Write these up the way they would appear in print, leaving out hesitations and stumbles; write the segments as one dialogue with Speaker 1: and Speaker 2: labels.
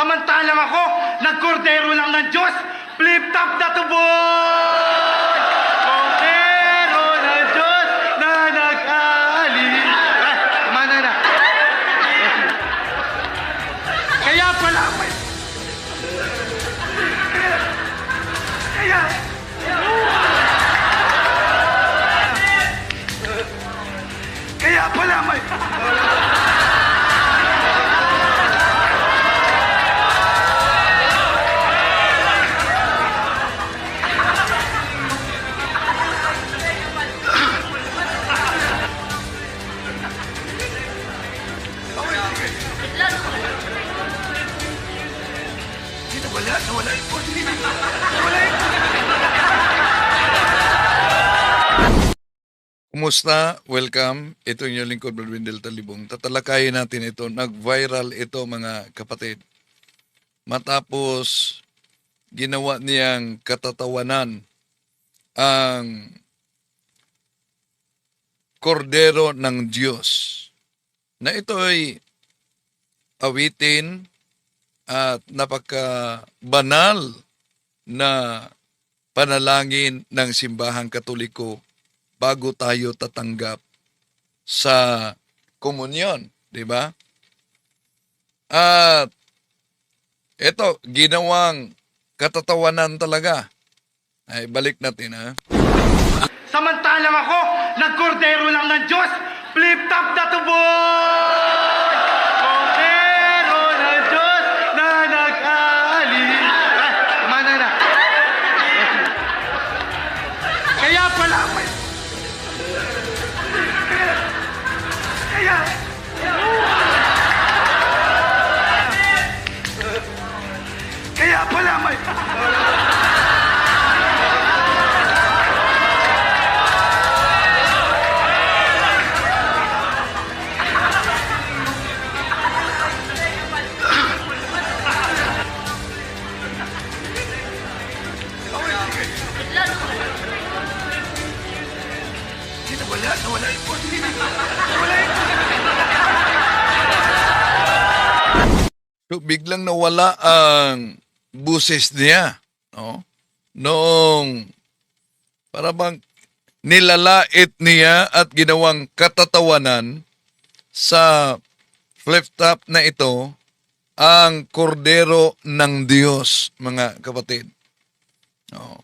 Speaker 1: Samantalang ako, nagkordero lang ng Diyos, flip-top na tubod! Kordero ng Diyos na nag-aalis. Mana na. Kaya pala, kaya pala may... Nawala yung phone. Nawala yung phone.
Speaker 2: Kumusta? Welcome. Ito yung lingkod, Baldwin Del Talibong. Tatalakayin natin ito. Nag-viral ito, mga kapatid. Matapos ginawa niyang katatawanan ang kordero ng Diyos. Na ito ay awitin at napaka-banal na panalangin ng simbahang Katoliko bago tayo tatanggap sa komunyon, di ba? At ito, ginawang katatawanan talaga. Ay, balik natin, ha?
Speaker 1: Samantalang ako, nagkordero lang ng Diyos, flip-top na tubod! Kordero ng Diyos na nag-aalis. Mana na. Kaya pala may... Kaya pala may... Nawala yung phone. Nawala yung phone.
Speaker 2: So, biglang nawala ang buses niya. No? Noong para bang nilalait niya at ginawang katatawanan sa flip-top na ito ang kordero ng Diyos, mga kapatid. No?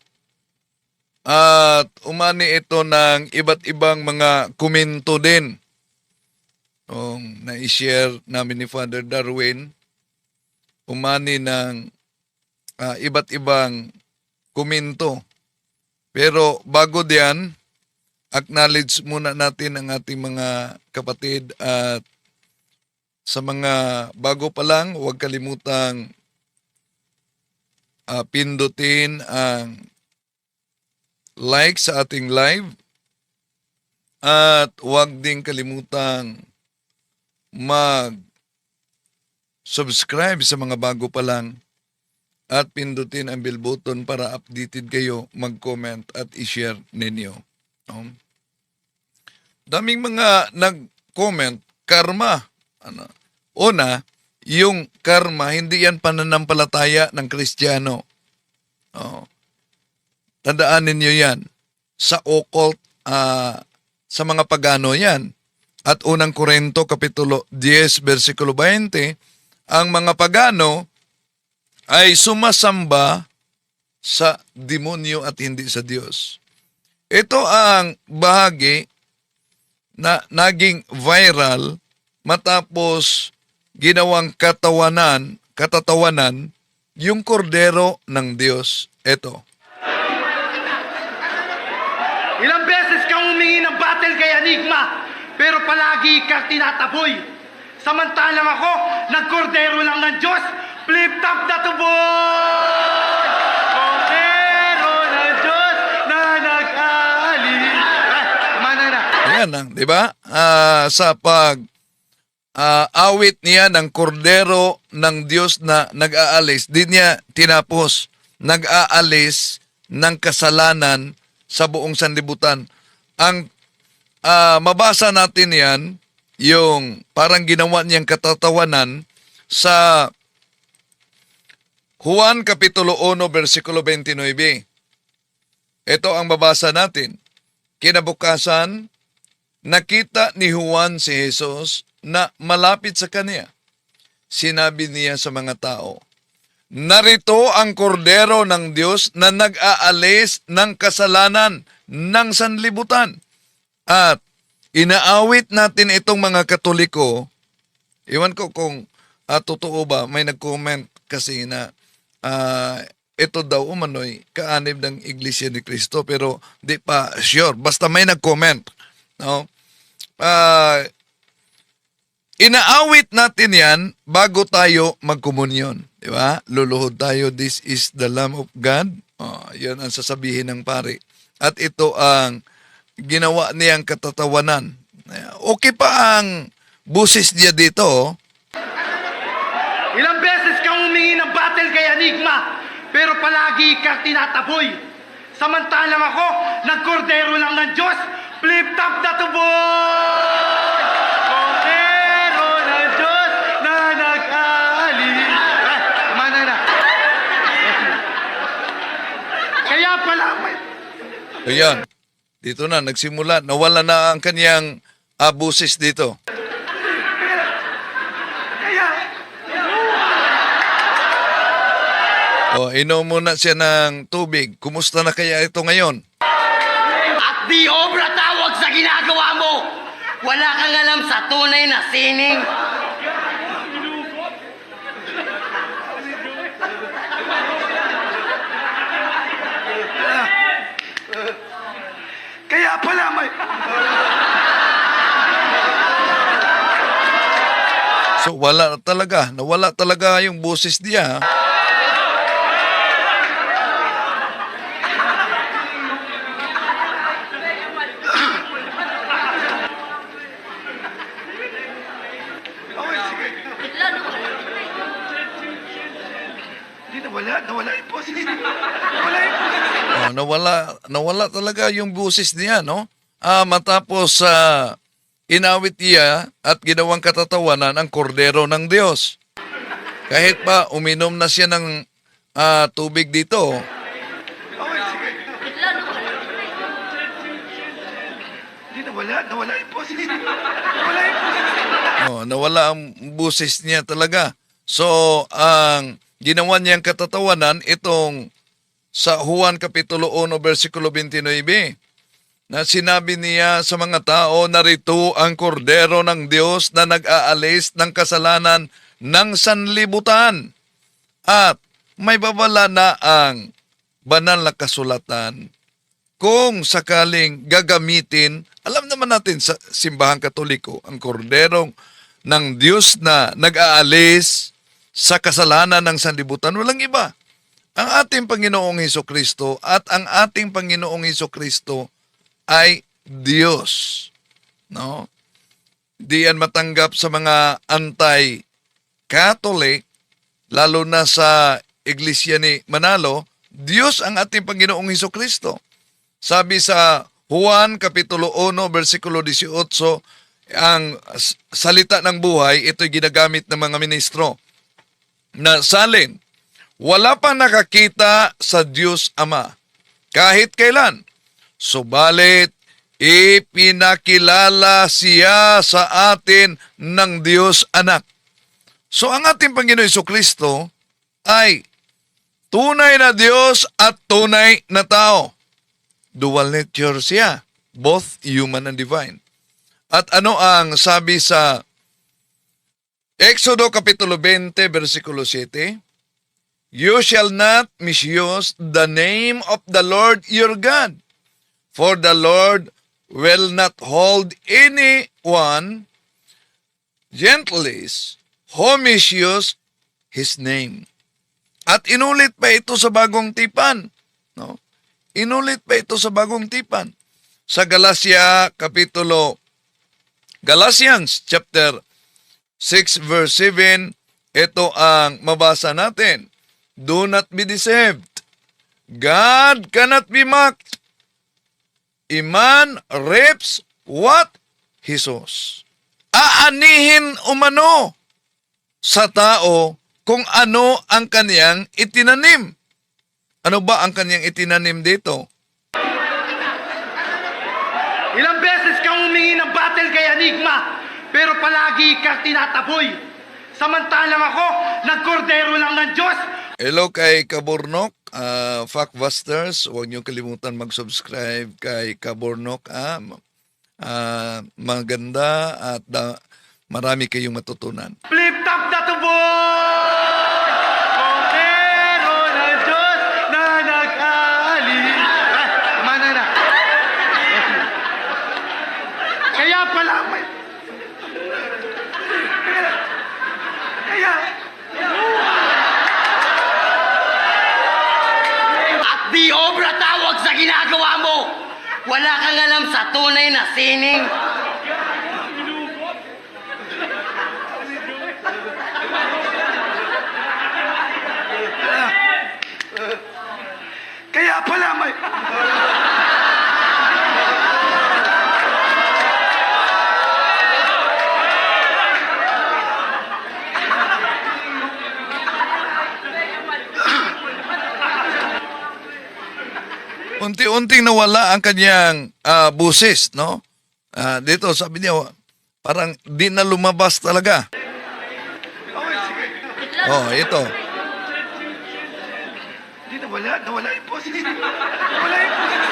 Speaker 2: At umani ito ng iba't ibang mga komento din. Na-share namin ni Father Darwin, umani ng iba't ibang komento. Pero bago diyan, acknowledge muna natin ang ating mga kapatid at sa mga bago pa lang, huwag kalimutang pindutin ang like sa ating live at huwag ding kalimutang mag-subscribe sa mga bago pa lang at pindutin ang bell button para updated kayo, mag-comment at i-share ninyo. Daming mga nag-comment, karma. Una, yung karma, hindi yan pananampalataya ng Kristiyano. Tandaan ninyo yan. Sa occult, sa mga pagano yan. At unang Korinto, Kapitulo 10, versikulo 20, ang mga pagano ay sumasamba sa demonyo at hindi sa Diyos. Ito ang bahagi na naging viral matapos ginawang katatawanan yung kordero ng Diyos. Ito.
Speaker 1: Ilang beses kang humingi ng battle kay Enigma, pero palagi kang tinataboy. Samantalang ako, nagkordero lang ng Diyos, flip-top na tubod! Kordero ng Diyos na nag-aalis. Mana na.
Speaker 2: Yan ang, di ba? Sa awit niya ng kordero ng Diyos na nag-aalis, di niya tinapos, nag-aalis ng kasalanan sa buong sanlibutan. Ang mabasa natin yan, yung parang ginawa niyang katatawanan sa Juan Kapitulo 1, versikulo 29. Ito ang babasa natin. Kinabukasan, nakita ni Juan si Jesus na malapit sa kanya. Sinabi niya sa mga tao, "Narito ang kordero ng Diyos na nag-aalis ng kasalanan ng sanlibutan." At inaawit natin itong mga Katoliko. Iwan ko kung totoo ba, may nag-comment kasi na ito daw umano'y kaanib ng Iglesia ni Cristo, pero di pa sure. Basta may nag-comment. No? Inaawit natin yan bago tayo magkomunyon. Di ba? Luluhod tayo, "This is the Lamb of God." Yan ang sasabihin ng pari. At ito ang ginawa niyang katatawanan. Okay pa ang busis niya dito.
Speaker 1: Ilang beses kang humingi ng battle kay Enigma, pero palagi kang tinataboy. Samantalang ako, nagkordero lang ng Diyos. Flip top na to, boy! Kordero ng Diyos na nag-aalis. Tama na. Kaya pala,
Speaker 2: Ayan. Dito na, nagsimula. Nawala na ang kanyang busis dito. Inom muna siya ng tubig. Kumusta na kaya ito ngayon?
Speaker 3: At di obra tawag sa ginagawa mo. Wala kang alam sa tunay na sining.
Speaker 1: kaya pala may...
Speaker 2: So wala talaga. Nawala talaga yung busis niya.
Speaker 1: Nawala yung boses. Nawala yung boses.
Speaker 2: Nawala talaga yung busis niya, no? Matapos inawit niya at ginawang katatawanan ang kordero ng Diyos. Kahit pa uminom na siya ng tubig dito.
Speaker 1: Nawala yung boses. Nawala yung boses.
Speaker 2: Nawala ang busis niya talaga. So, ang ginawa niyang katatawanan itong sa Juan Kapitulo 1, versikulo 29, na sinabi niya sa mga tao, "Narito ang kordero ng Diyos na nag-aalis ng kasalanan ng sanlibutan." At may babala na ang banal na kasulatan kung sakaling gagamitin. Alam naman natin sa simbahang Katoliko, ang korderong ng Diyos na nag-aalis sa kasalanan ng sanlibutan, walang iba. Ang ating Panginoong Hesukristo, at ang ating Panginoong Hesukristo ay Diyos. No? Di yan matanggap sa mga anti-Catholic, lalo na sa Iglesia ni Manalo. Diyos ang ating Panginoong Hesukristo. Sabi sa Juan Kapitulo 1, versikulo 18, ang salita ng buhay, ito'y ginagamit ng mga ministro na salin, "Wala pang nakakita sa Diyos Ama kahit kailan, subalit ipinakilala siya sa atin ng Diyos Anak." So ang ating Panginoon Jesucristo ay tunay na Diyos at tunay na tao. Dual nature siya, both human and divine. At ano ang sabi sa Exodo Kapitulo 20, versikulo 7, "You shall not misuse the name of the Lord your God, for the Lord will not hold anyone gentles who misuse His name." At inulit pa ito sa bagong tipan. No? Inulit pa ito sa bagong tipan. Sa Galatians chapter 6 verse 7, ito ang mabasa natin. "Do not be deceived. God cannot be mocked. A man reaps what he sows." Aanihin umano sa tao kung ano ang kaniyang itinanim. Ano ba ang kaniyang itinanim dito?
Speaker 1: Ilang beses kang humingi ng battle kay Enigma, pero palagi kang tinataboy. Samantalang ako, nagkordero lang ng Diyos.
Speaker 2: Hello kay Kaburnok, Factbusters. Huwag niyo kalimutan mag-subscribe kay Kaburnok. Maganda at marami kayong matutunan.
Speaker 1: Flip top na tuboy! Kordero ng Diyos na nag-aalin. Tama na. Kaya pala may... Kaya...
Speaker 3: At di obra tawag sa ginagawa mo! Wala kang alam sa tunay na sining.
Speaker 1: Kaya pala may...
Speaker 2: Unti-unting nawala ang kanyang busis, no? Dito, sabi niya, parang di na lumabas talaga. Oh, ito.
Speaker 1: Hindi, nawala yung boses. Nawala yung boses.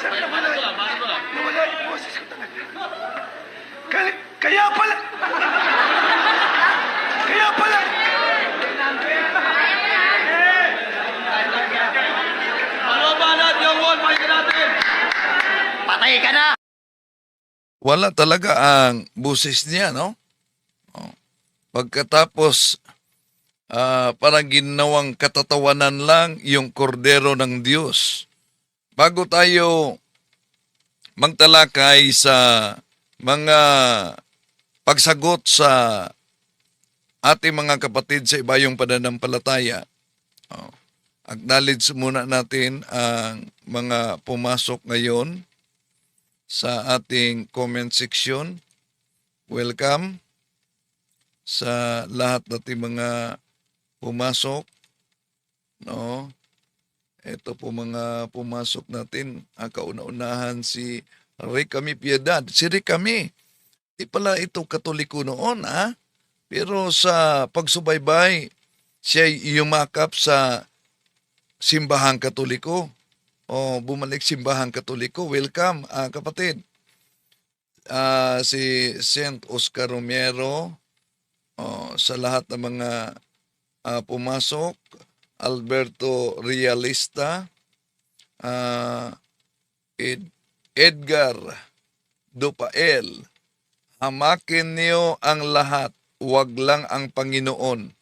Speaker 1: Saan nawala yung boses ko talaga. Kaya pala. Kaya pala. Ano ba natin yung wall? Pakinggan natin.
Speaker 3: Patay ka na!
Speaker 2: Wala talaga ang busis niya, no? Oh. Pagkatapos, parang ginawang katatawanan lang yung kordero ng Diyos. Bago tayo magtalakay sa mga pagsagot sa ating mga kapatid sa ibayong pananampalataya, acknowledge muna natin ang mga pumasok ngayon sa ating comment section. Welcome sa lahat nating mga pumasok. No? Ito po mga pumasok natin. Kauna-unahan si Ricami Piedad. Si Ricami, di pala ito Katoliko noon, pero sa pagsubaybay, siya yumakap sa simbahang Katoliko. O bumalik simbahang Katoliko. Welcome, kapatid. Si Saint Oscar Romero, sa lahat ng mga pumasok, Alberto Realista, Edgar Dupael, hamakin niyo ang lahat, wag lang ang Panginoon.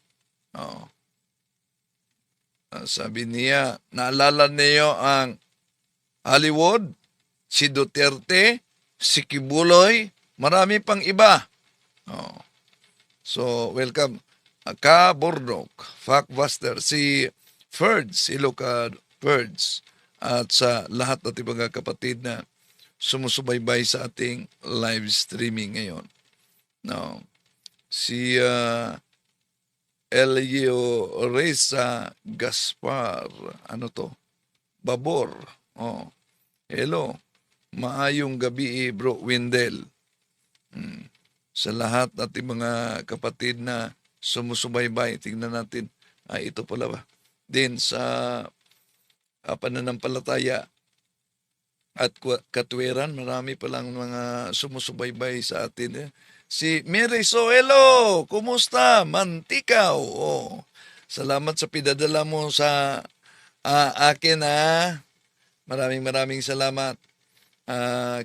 Speaker 2: Sabi niya, naalala niyo ang Hollywood, si Duterte, si Kibuloy, marami pang iba. So, welcome. Kabordok, Factbuster, si Ferds, Iloka Ferds, at sa lahat ng mga kapatid na sumusubaybay sa ating live streaming ngayon. No. Si Elio Reza Gaspar, ano to? Babor. Hello. Maayong gabi, Bro Wendell. Sa lahat nating mga kapatid na sumusubaybay, tingnan natin. Ito pala ba? Din sa pananampalataya at katwiran, marami palang mga sumusubaybay sa atin. Si Mary Soelo, kumusta? Mantikaw. Salamat sa pinadala mo sa akin. Maraming salamat.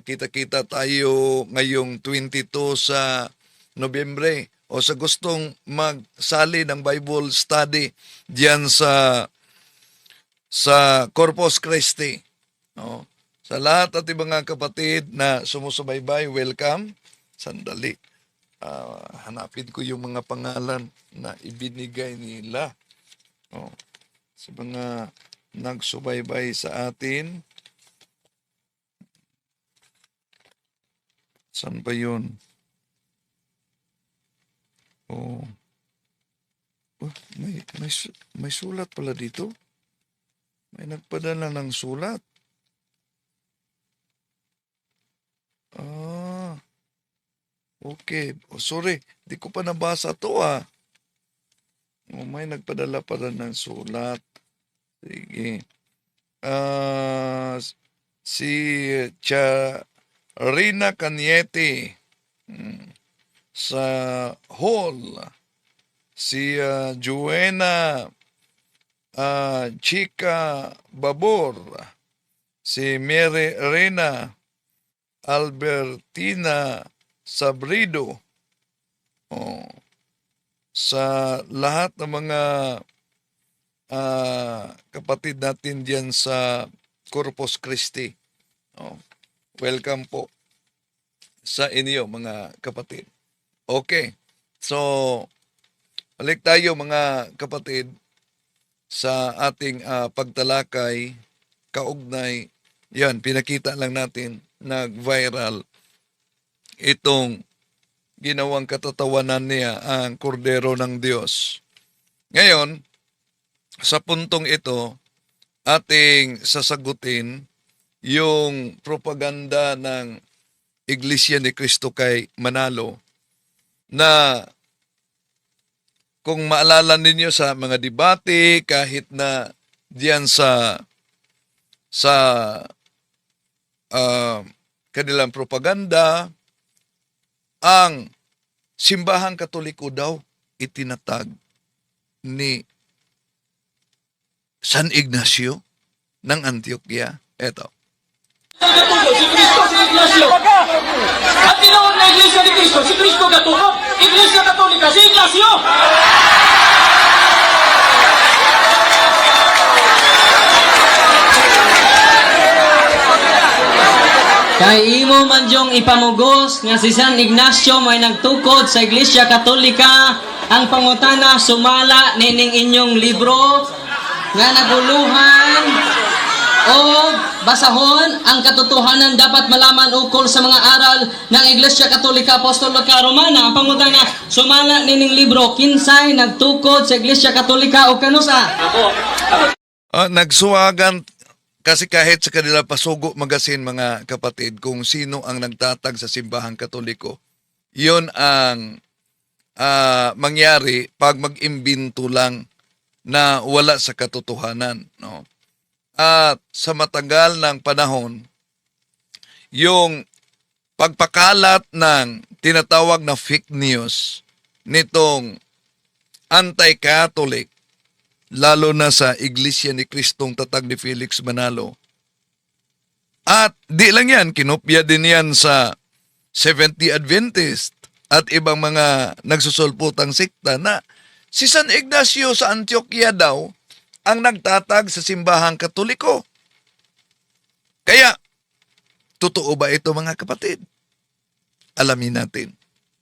Speaker 2: Kita-kita tayo ngayong 22 sa Nobyembre. O sa gustong magsali ng Bible study diyan sa Corpus Christi. Sa lahat at mga kapatid na sumusubaybay, welcome. Sandali. Hanapin ko yung mga pangalan na ibinigay nila. Sa mga nagsubaybay sa atin. Saan ba yun? Oh. Oh, may sulat pala dito. May nagpadala ng sulat. Ah, okay. Oh, sorry, di ko pa nabasa to ah. Oh, may nagpadala pala ng sulat. Sige. Si Rina Cañete sa hall. Si Joanna Chica Babor. Si Mary Rena Albertina Sabrido. Oh, sa lahat ng mga kapatid natin diyan sa Corpus Christi. Oh, welcome po sa inyo mga kapatid. Okay. So, balik tayo mga kapatid sa ating pagtalakay kaugnay. Yan, pinakita lang natin nag-viral itong ginawang katatawanan niya ang kordero ng Diyos. Ngayon, sa puntong ito, ating sasagutin yung propaganda ng Iglesia ni Cristo kay Manalo na kung maalala ninyo sa mga debate kahit na diyan sa kanilang propaganda, ang simbahang Katoliko daw itinatag ni San Ignacio ng Antioquia. Eto.
Speaker 4: Si Cristo si Ignacio. At tinawag na Iglesia ni Cristo, si Cristo Katuho, Iglesia Katolika, si Ignacio.
Speaker 5: Kay imo man dyong ipamugos nga si San Ignacio may nagtukod sa Iglesia Katolika, ang pangutana sumala nining inyong libro nga naguluhan o basahon ang katotohanan dapat malaman ukol sa mga aral ng Iglesia Katolika Apostolika Romana. Ang pangutana sumala nining libro kinsay nagtukod sa Iglesia Katolika o kanusa?
Speaker 2: Nagsuwagan kasi kahit sa kanila pasugo magasin mga kapatid kung sino ang nagtatag sa simbahang Katoliko. Yon ang mangyari pag mag-imbento lang na wala sa katotohanan. No? At sa matagal ng panahon, yung pagpakalat ng tinatawag na fake news nitong anti-Catholic, lalo na sa Iglesia ni Kristong tatag ni Felix Manalo. At di lang yan, kinopya din yan sa 70 Adventist at ibang mga nagsusulputang sikta na si San Ignacio sa Antioquia daw ang nagtatag sa simbahang Katoliko. Kaya, totoo ba ito mga kapatid? Alamin natin.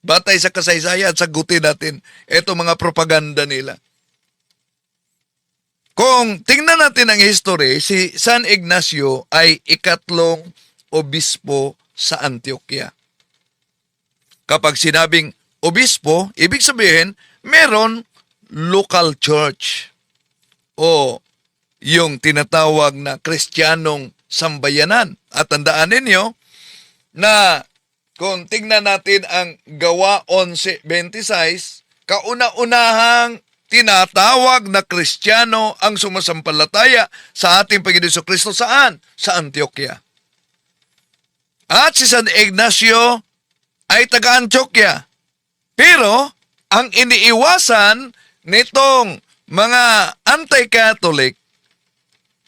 Speaker 2: Batay sa kasaysayan, sagutin natin ito mga propaganda nila. Kung tingnan natin ang history, si San Ignacio ay ikatlong obispo sa Antioquia. Kapag sinabing obispo, ibig sabihin, meron local church o yung tinatawag na Kristiyanong sambayanan. At tandaan ninyo na kung tingnan natin ang Gawa 11:26, kauna-unahang tinatawag na Kristiyano ang sumasampalataya sa ating Panginoon Jesucristo saan? Sa Antioquia. At si San Ignacio ay taga-Antioquia. Pero ang iniiwasan nitong mga anti-Catholic,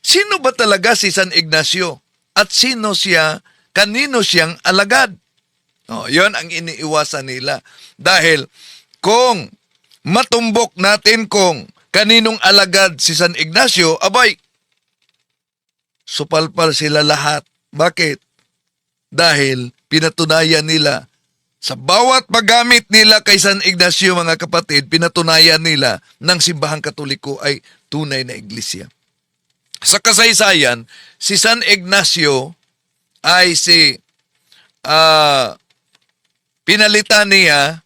Speaker 2: sino ba talaga si San Ignacio? At sino siya, kanino siyang alagad? Yon ang iniiwasan nila. Dahil kung matumbok natin kung kaninong alagad si San Ignacio, abay, supalpal sila lahat. Bakit? Dahil pinatunayan nila, sa bawat paggamit nila kay San Ignacio mga kapatid, pinatunayan nila ng simbahang Katoliko ay tunay na iglesia. Sa kasaysayan, si San Ignacio ay si pinalitan niya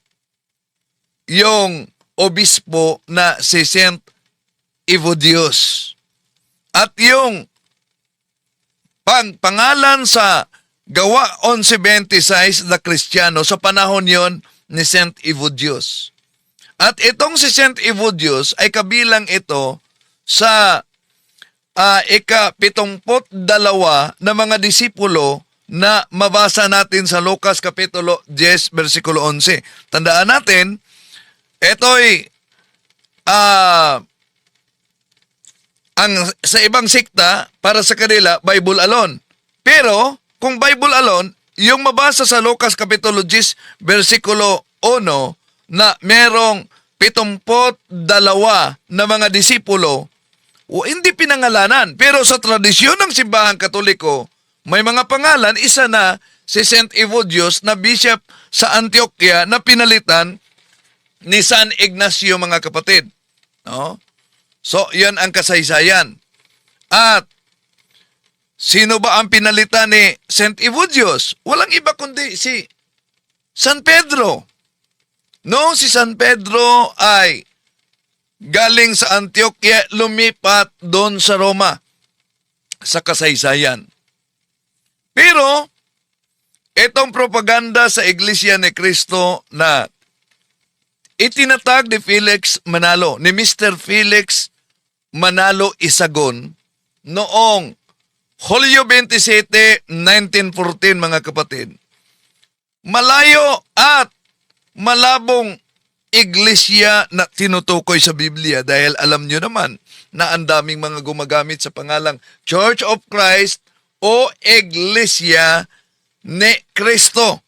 Speaker 2: yung obispo na si Saint Evodius. At yung pangalan sa Gawa 11:26 na Kristiyano sa panahon yon ni Saint Evodius. At itong si Saint Evodius ay kabilang ito sa ika-72 na mga disipulo na mabasa natin sa Lucas Kapitulo 10, versikulo 11. Tandaan natin, ito'y sa ibang sikta, para sa kanila, Bible alone. Pero, kung Bible alone, yung mabasa sa Lucas Kapitulo 10, versikulo 1, na merong 72 na mga disipulo, o hindi pinangalanan. Pero sa tradisyon ng Simbahang Katoliko, may mga pangalan, isa na si Saint Evodius na bishop sa Antioquia na pinalitan ni San Ignacio, mga kapatid. No? So, yan ang kasaysayan. At sino ba ang pinalitan ni Saint Evodius? Walang iba kundi si San Pedro. No, si San Pedro ay galing sa Antioquia, lumipat doon sa Roma sa kasaysayan. Pero, itong propaganda sa Iglesia ni Cristo na itinatag ni Felix Manalo, ni Mr. Felix Manalo Isagon, noong Hulyo 27, 1914, mga kapatid. Malayo at malabong iglesia na tinutukoy sa Biblia dahil alam nyo naman na ang daming mga gumagamit sa pangalang Church of Christ o Iglesia ni Cristo.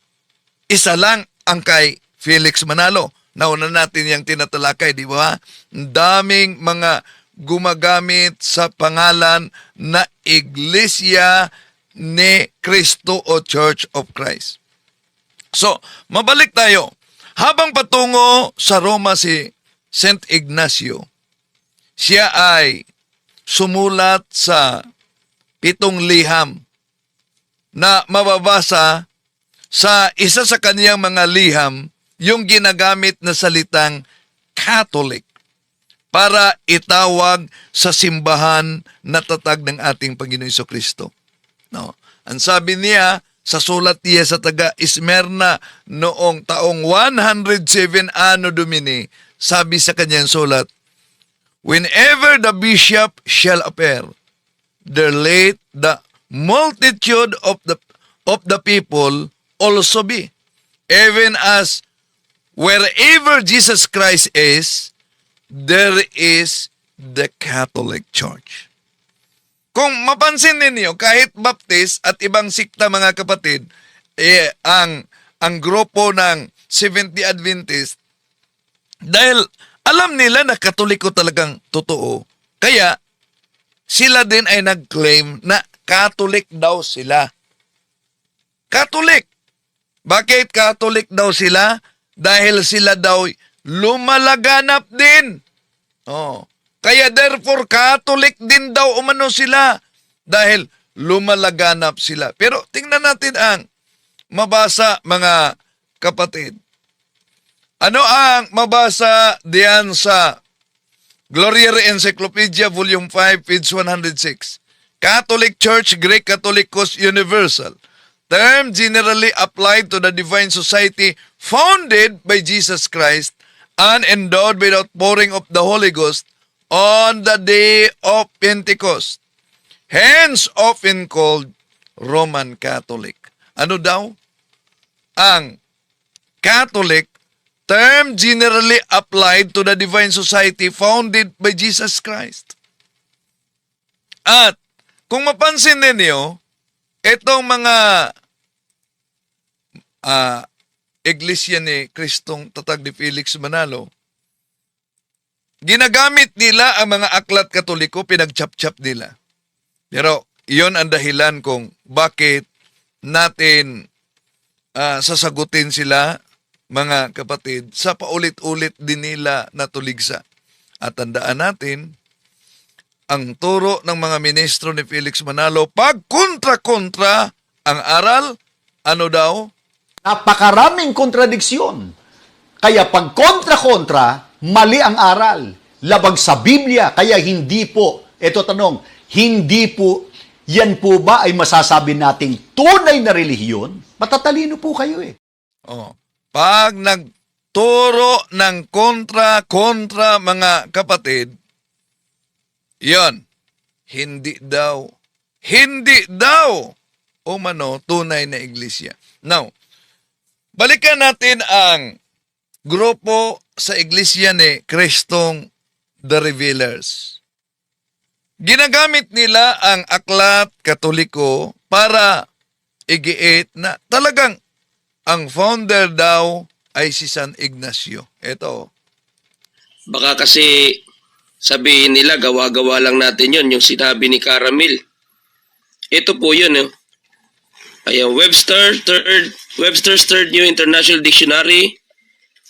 Speaker 2: Isa lang ang kay Felix Manalo. Nauna natin yung tinatalakay, di ba? Ang daming mga gumagamit sa pangalan na Iglesia ni Cristo o Church of Christ. So, mabalik tayo. Habang patungo sa Roma si Saint Ignacio, siya ay sumulat sa 7 liham na mababasa sa isa sa kaniyang mga liham yung ginagamit na salitang Catholic para itawag sa simbahan na tatag ng ating Panginoon Jesucristo. No? Ang sabi niya sa sulat niya sa taga Esmerna noong taong 107 Anno Domini, sabi sa kanyang sulat, "Whenever the bishop shall appear, there let the multitude of the people also be, even as wherever Jesus Christ is, there is the Catholic Church." Kung mapansin ninyo, kahit Baptist at ibang sikta, mga kapatid, ang grupo ng Seventh-day Adventist, dahil alam nila na Katoliko talagang totoo, kaya sila din ay nag-claim na Catholic daw sila. Catholic. Bakit Catholic daw sila? Dahil sila daw lumalaganap din. Oh. Kaya therefore, Catholic din daw umano sila dahil lumalaganap sila. Pero tingnan natin ang mabasa, mga kapatid. Ano ang mabasa diyan sa Gloriae Encyclopedia, Volume 5, page 106? Catholic Church, Greek Catholicos Universal. Term generally applied to the divine society founded by Jesus Christ and endowed by the outpouring of the Holy Ghost on the day of Pentecost, hence often called Roman Catholic. Ano daw? Ang Catholic, term generally applied to the divine society founded by Jesus Christ. At kung mapansin ninyo, itong mga Iglesia ni Kristong tatag ni Felix Manalo, ginagamit nila ang mga aklat Katoliko, pinagchap-chap nila. Pero iyon ang dahilan kung bakit natin sasagutin sila, mga kapatid, sa paulit-ulit din nila natuligsa. At tandaan natin, ang turo ng mga ministro ni Felix Manalo, pag kontra-kontra ang aral, ano daw?
Speaker 6: Napakaraming kontradiksyon. Kaya pag kontra-kontra, mali ang aral. Labag sa Biblia, kaya hindi po, eto tanong, hindi po, yan po ba ay masasabi nating tunay na relihiyon? Matatalino po kayo eh.
Speaker 2: Oh. Pag nagturo ng kontra mga kapatid, yon, hindi daw umano tunay na iglesia. Now, balikan natin ang grupo sa iglesia ni Kristong The Revealers. Ginagamit nila ang aklat Katoliko para igiit na talagang ang founder daw ay si San Ignacio. Ito.
Speaker 7: Baka kasi sabihin nila, gawa-gawa lang natin yon yung sinabi ni Caramil. Ito po yun. Ayan, Webster's Third New International Dictionary.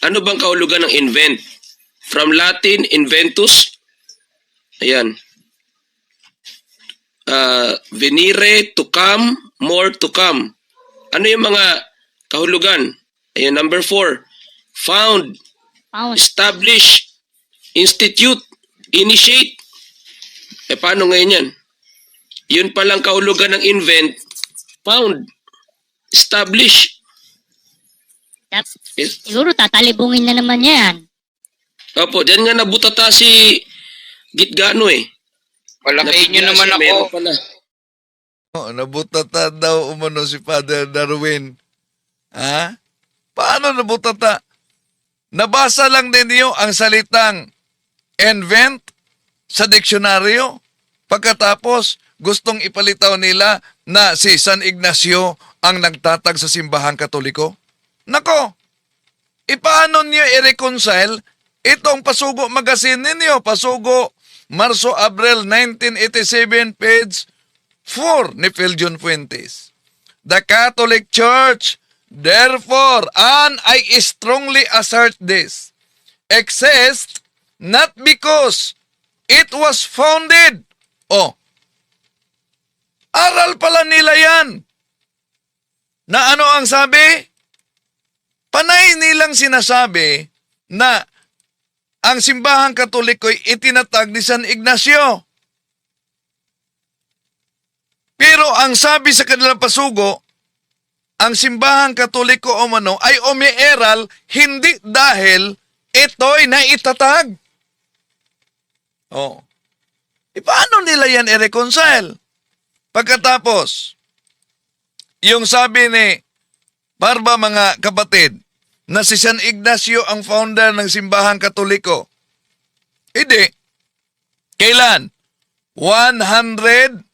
Speaker 7: Ano bang kahulugan ng invent? From Latin, inventus. Ayan. Venire, to come, more to come. Ano yung mga kahulugan? Ayan, number 4. Found, establish, institute, initiate. Paano ngayon yan? Yun palang kahulugan ng invent, found, establish.
Speaker 8: Siguro tatalibungin na naman yan.
Speaker 7: Opo, diyan nga nabutata si Gitgano eh.
Speaker 3: Palakayin nyo naman ako.
Speaker 7: Meron pala.
Speaker 2: Oh, nabutata daw umano si Father Darwin. Ha? Paano nabutata? Nabasa lang din niyo ang salitang invent sa diksyonaryo. Pagkatapos, gustong ipalitaw nila na si San Ignacio ang nagtatag sa simbahang Katoliko. Nako, ipaano niyo i-reconcile itong Pasugo magazine ninyo? Pasugo, Marso-Abril 1987, page 4 ni Phil John Fuentes. The Catholic Church, therefore, and I strongly assert this, exists not because it was founded. Oh, aral pala nila yan. Na ano ang sabi? Panay nilang sinasabi na ang simbahang Katoliko'y itinatag ni San Ignacio. Pero ang sabi sa kanilang pasugo, ang simbahang Katoliko o mano ay umiiral hindi dahil ito'y naitatag. Oh. Paano nila yan i-reconcile? Pagkatapos, yung sabi ni Barba mga kapatid, na si San Ignacio ang founder ng simbahang Katoliko. Hindi. Kailan? 110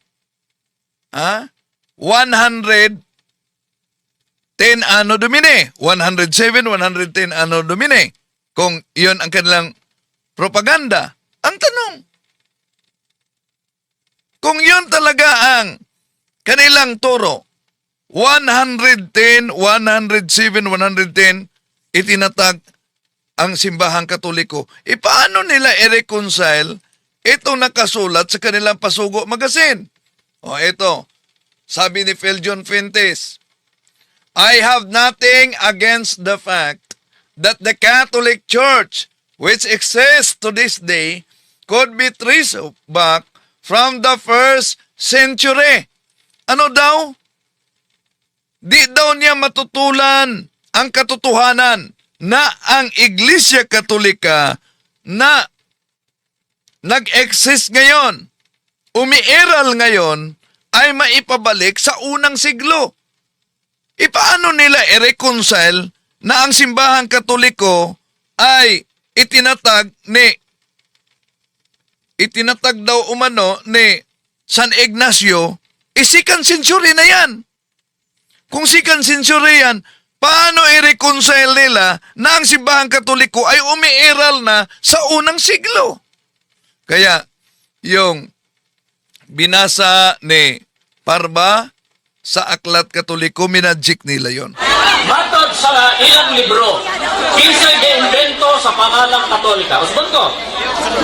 Speaker 2: anno domini. 107, 110 anno domini. Kung iyon ang kanilang propaganda. Ang tanong, kung yun talaga ang kanilang turo, 110, 107, 110, itinatag ang simbahang Katoliko. Paano nila i-reconcile itong nakasulat sa kanilang Pasugo magazine? O ito, sabi ni Phil John Fuentes, I have nothing against the fact that the Catholic Church, which exists to this day, could be traced back from the 1st century. Ano daw? Di daw niya matutulan ang katotohanan na ang Iglesia Katolika na nag-exist ngayon, umiiral ngayon, ay maipabalik sa unang siglo. Paano nila i-reconcile na ang simbahang Katoliko ay itinatag daw umano ni San Ignacio, second century na yan. Kung second century yan, paano i-reconcile nila na ang simbahang Katoliko ay umiiral na sa unang siglo? Kaya, yung binasa ni Parba sa Aklat Katoliko, minadjik nila yon.
Speaker 4: Matod sa ilang libro, kinsay ga-invento sa pangalang Katolika. Usbon ko.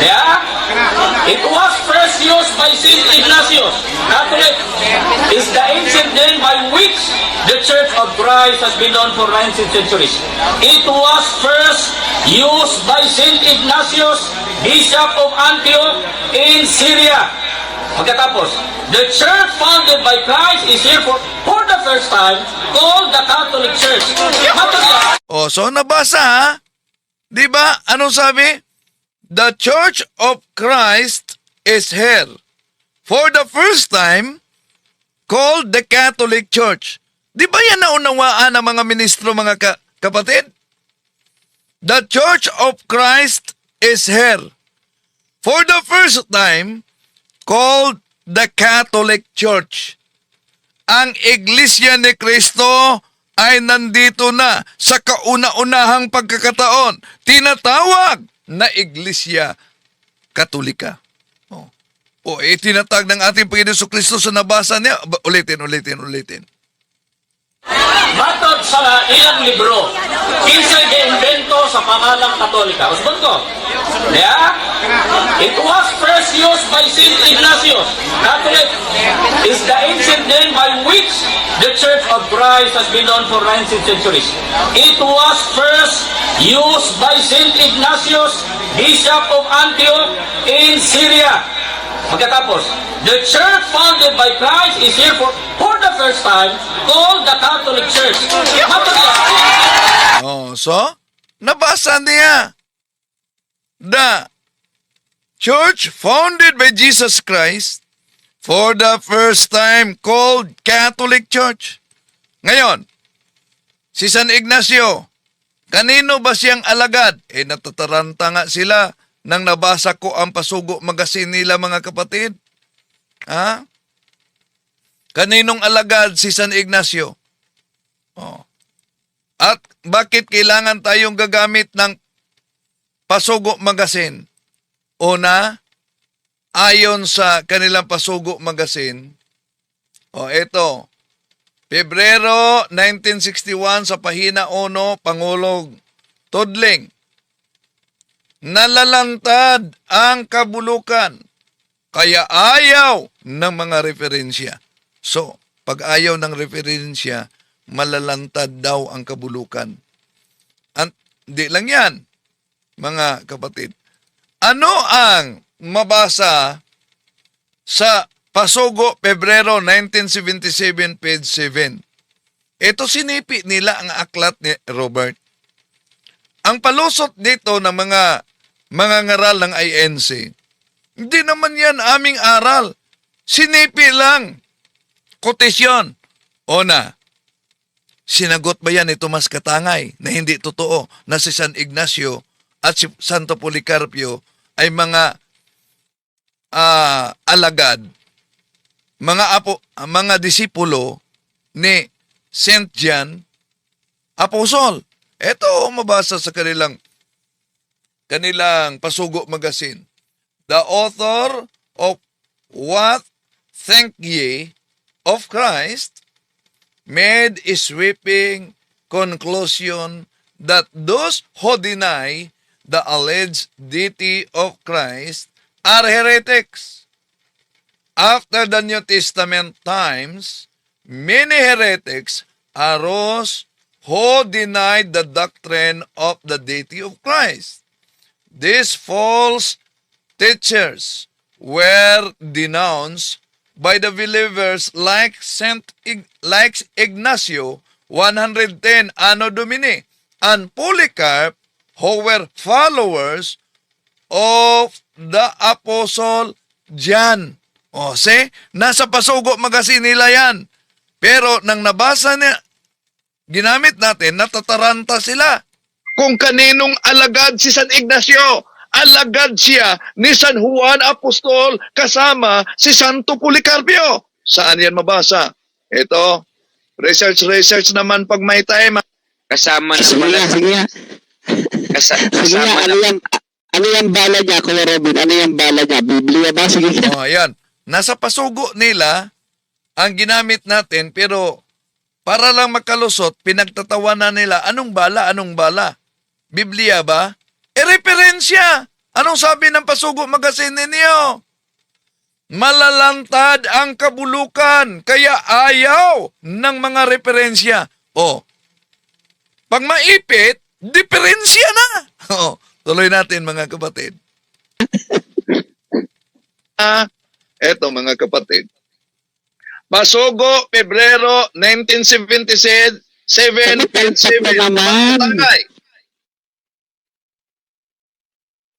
Speaker 4: Yeah? It was first used by St. Ignatius. Catholic is the ancient name by which the Church of Christ has been known for 19 centuries. It was first used by Saint Ignatius, Bishop of Antioch in Syria. Pagkatapos, the church founded by Christ is here for the first time called the Catholic Church.
Speaker 2: So nabasa ha? Di ba? Anong sabi? The Church of Christ is here. For the first time, called the Catholic Church. Di ba yan naunawaan ng mga ministro, mga kapatid? The Church of Christ is here. For the first time, called the Catholic Church. Ang Iglesia ni Cristo ay nandito na sa kauna-unahang pagkakataon. Tinatawag na Iglesia Katolika. Itinatag ng ating Panginoon Kristo sa nabasa niya. Ulitin.
Speaker 4: Matod sa ilang libro, kinsay giimbento sa pangalang Katolika. Usbon ko. Yeah? It was first used by Saint Ignatius. Catholic is the ancient name by which the Church of Christ has been known for 19 centuries. It was first used by Saint Ignatius, Bishop of Antioch in Syria. Pagkatapos, the church founded by Christ is here for the first time called the Catholic Church.
Speaker 2: So, nabasa niya. The church founded by Jesus Christ for the first time called Catholic Church. Ngayon, si San Ignacio, kanino ba siyang alagad? Natataranta nga sila nang nabasa ko ang Pasugo magazine nila, mga kapatid. Ha? Kaninong alagad si San Ignacio? At bakit kailangan tayong gagamit ng Pasugo magazine? Una, ayon sa kanilang Pasugo magazine, ito, Pebrero 1961 sa pahina 1, Pangulong Tudling, nalalantad ang kabulukan, kaya ayaw ng mga referensya. So, pag ayaw ng referensya, malalantad daw ang kabulukan. At di lang yan, mga kapatid. Ano ang mabasa sa Pasugo, Pebrero 1977, page 7? Ito sinipi nila ang aklat ni Robert. Ang palusot dito ng mga ngaral ng INC, hindi naman yan aming aral. Sinipi lang. Kotisyon. Una, sinagot ba yan ni Tomas Katangay na hindi totoo na si San Ignacio at si Santo Policarpio ay mga alagad, mga disipulo ni Saint John Apostol? Ito mabasa sa kanilang Pasugo magazine. The author of What Think Ye of Christ made a sweeping conclusion that those who deny the alleged deity of Christ are heretics. After the New Testament times, many heretics arose who denied the doctrine of the deity of Christ. These false teachers were denounced by the believers like Ignacio 110 Anno Domini and Polycarp, who were followers of the Apostle John. Nasa Pasugo magazine nila yan. Pero nang nabasa niya, ginamit natin, natataranta sila. Kung kaninong alagad si San Ignacio, alagad siya ni San Juan Apostol kasama si Santo Policarpio. Saan yan mabasa? Ito, research naman pag may time.
Speaker 3: Kasama na
Speaker 9: Sige nga.
Speaker 3: Kasama na.
Speaker 9: Ano yung bala niya, Kuya Robin? Ano yung bala niya? Biblia ba? Sige nga.
Speaker 2: Ayan. Nasa Pasugo nila ang ginamit natin, pero para lang makalusot, pinagtatawanan nila, anong bala? Biblia ba? Referensya! Anong sabi ng Pasugo magazine ninyo? Malalantad ang kabulukan, kaya ayaw ng mga referensya. O, pag maipit, diferensya na. O, tuloy natin mga kapatid.
Speaker 10: Eto mga kapatid. Pasugo, Pebrero 1977, 7.7. Tangay.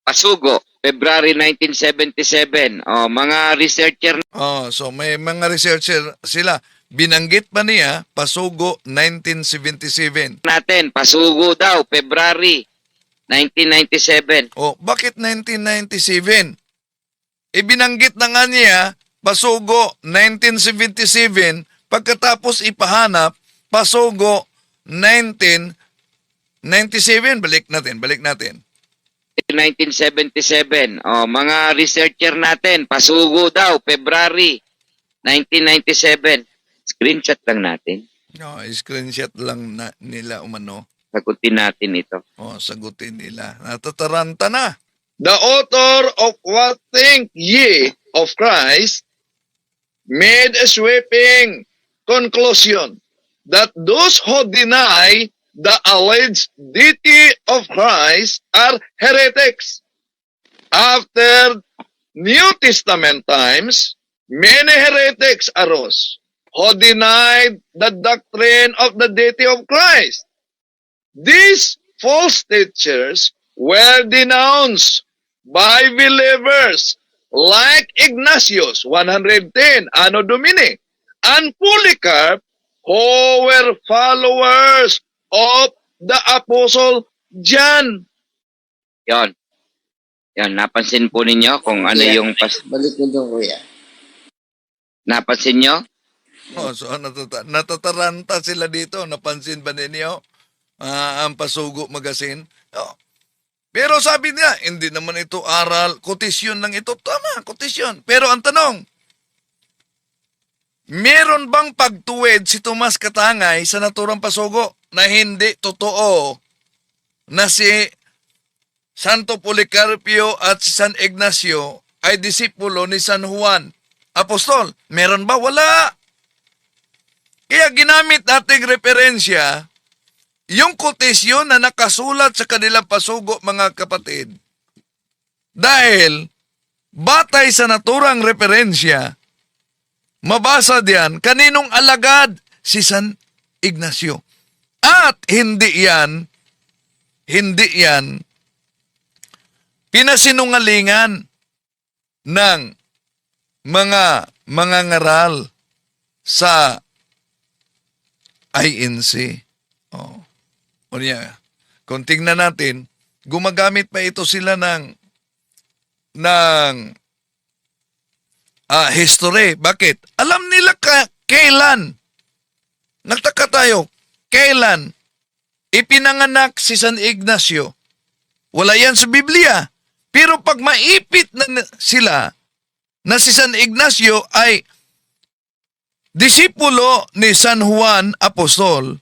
Speaker 9: Pasugo, February 1977. Oh, mga researcher
Speaker 2: So may mga researcher sila. Binanggit pa niya, Pasugo 1977.
Speaker 9: natin, pasugo daw, February 1997.
Speaker 2: Bakit 1997? Ibinanggit na nga niya, Pasugo 1977, pagkatapos ipahanap, Pasugo 1997. Balik natin.
Speaker 9: 1977. Oh, mga researcher natin, pasugo daw, February 1997. Screenshot lang natin.
Speaker 2: No, screenshot lang nila umano.
Speaker 9: Sagutin natin ito.
Speaker 2: Sagutin nila. Natataranta na.
Speaker 10: The author of What Think Ye of Christ made a sweeping conclusion that those who deny the alleged deity of Christ are heretics. After New Testament times, many heretics arose who denied the doctrine of the deity of Christ. These false teachers were denounced by believers like Ignatius, 110, Anno Domini, and Polycarp, who were followers of the Apostle John.
Speaker 9: Yon. Yan, napansin po ninyo kung ano yung
Speaker 3: Balik mo doon, kuya.
Speaker 9: Napansin nyo?
Speaker 2: So natataranta sila dito. Napansin ba ninyo ang Pasugo Magazine? Pero sabi niya, hindi naman ito aral, kotisyon lang ito. Tama, kotisyon. Pero ang tanong, meron bang pagtuwid si Tomas Katangay sa naturang Pasugo na hindi totoo na si Santo Policarpio at si San Ignacio ay disipulo ni San Juan Apostol? Meron ba? Wala. Kaya ginamit nating referensya yung kotisyon na nakasulat sa kanilang Pasugo, mga kapatid. Dahil batay sa naturang referensya, mabasa diyan kaninong alagad si San Ignacio. At hindi yan pinasinungalingan ng mga ngaral sa INC. Kung tingnan natin, gumagamit pa ito sila ng history. Bakit? Alam nila kailan. Nagtaka tayo, kailan ipinanganak si San Ignacio. Wala yan sa Biblia. Pero pag maipit na sila na si San Ignacio ay disipulo ni San Juan Apostol,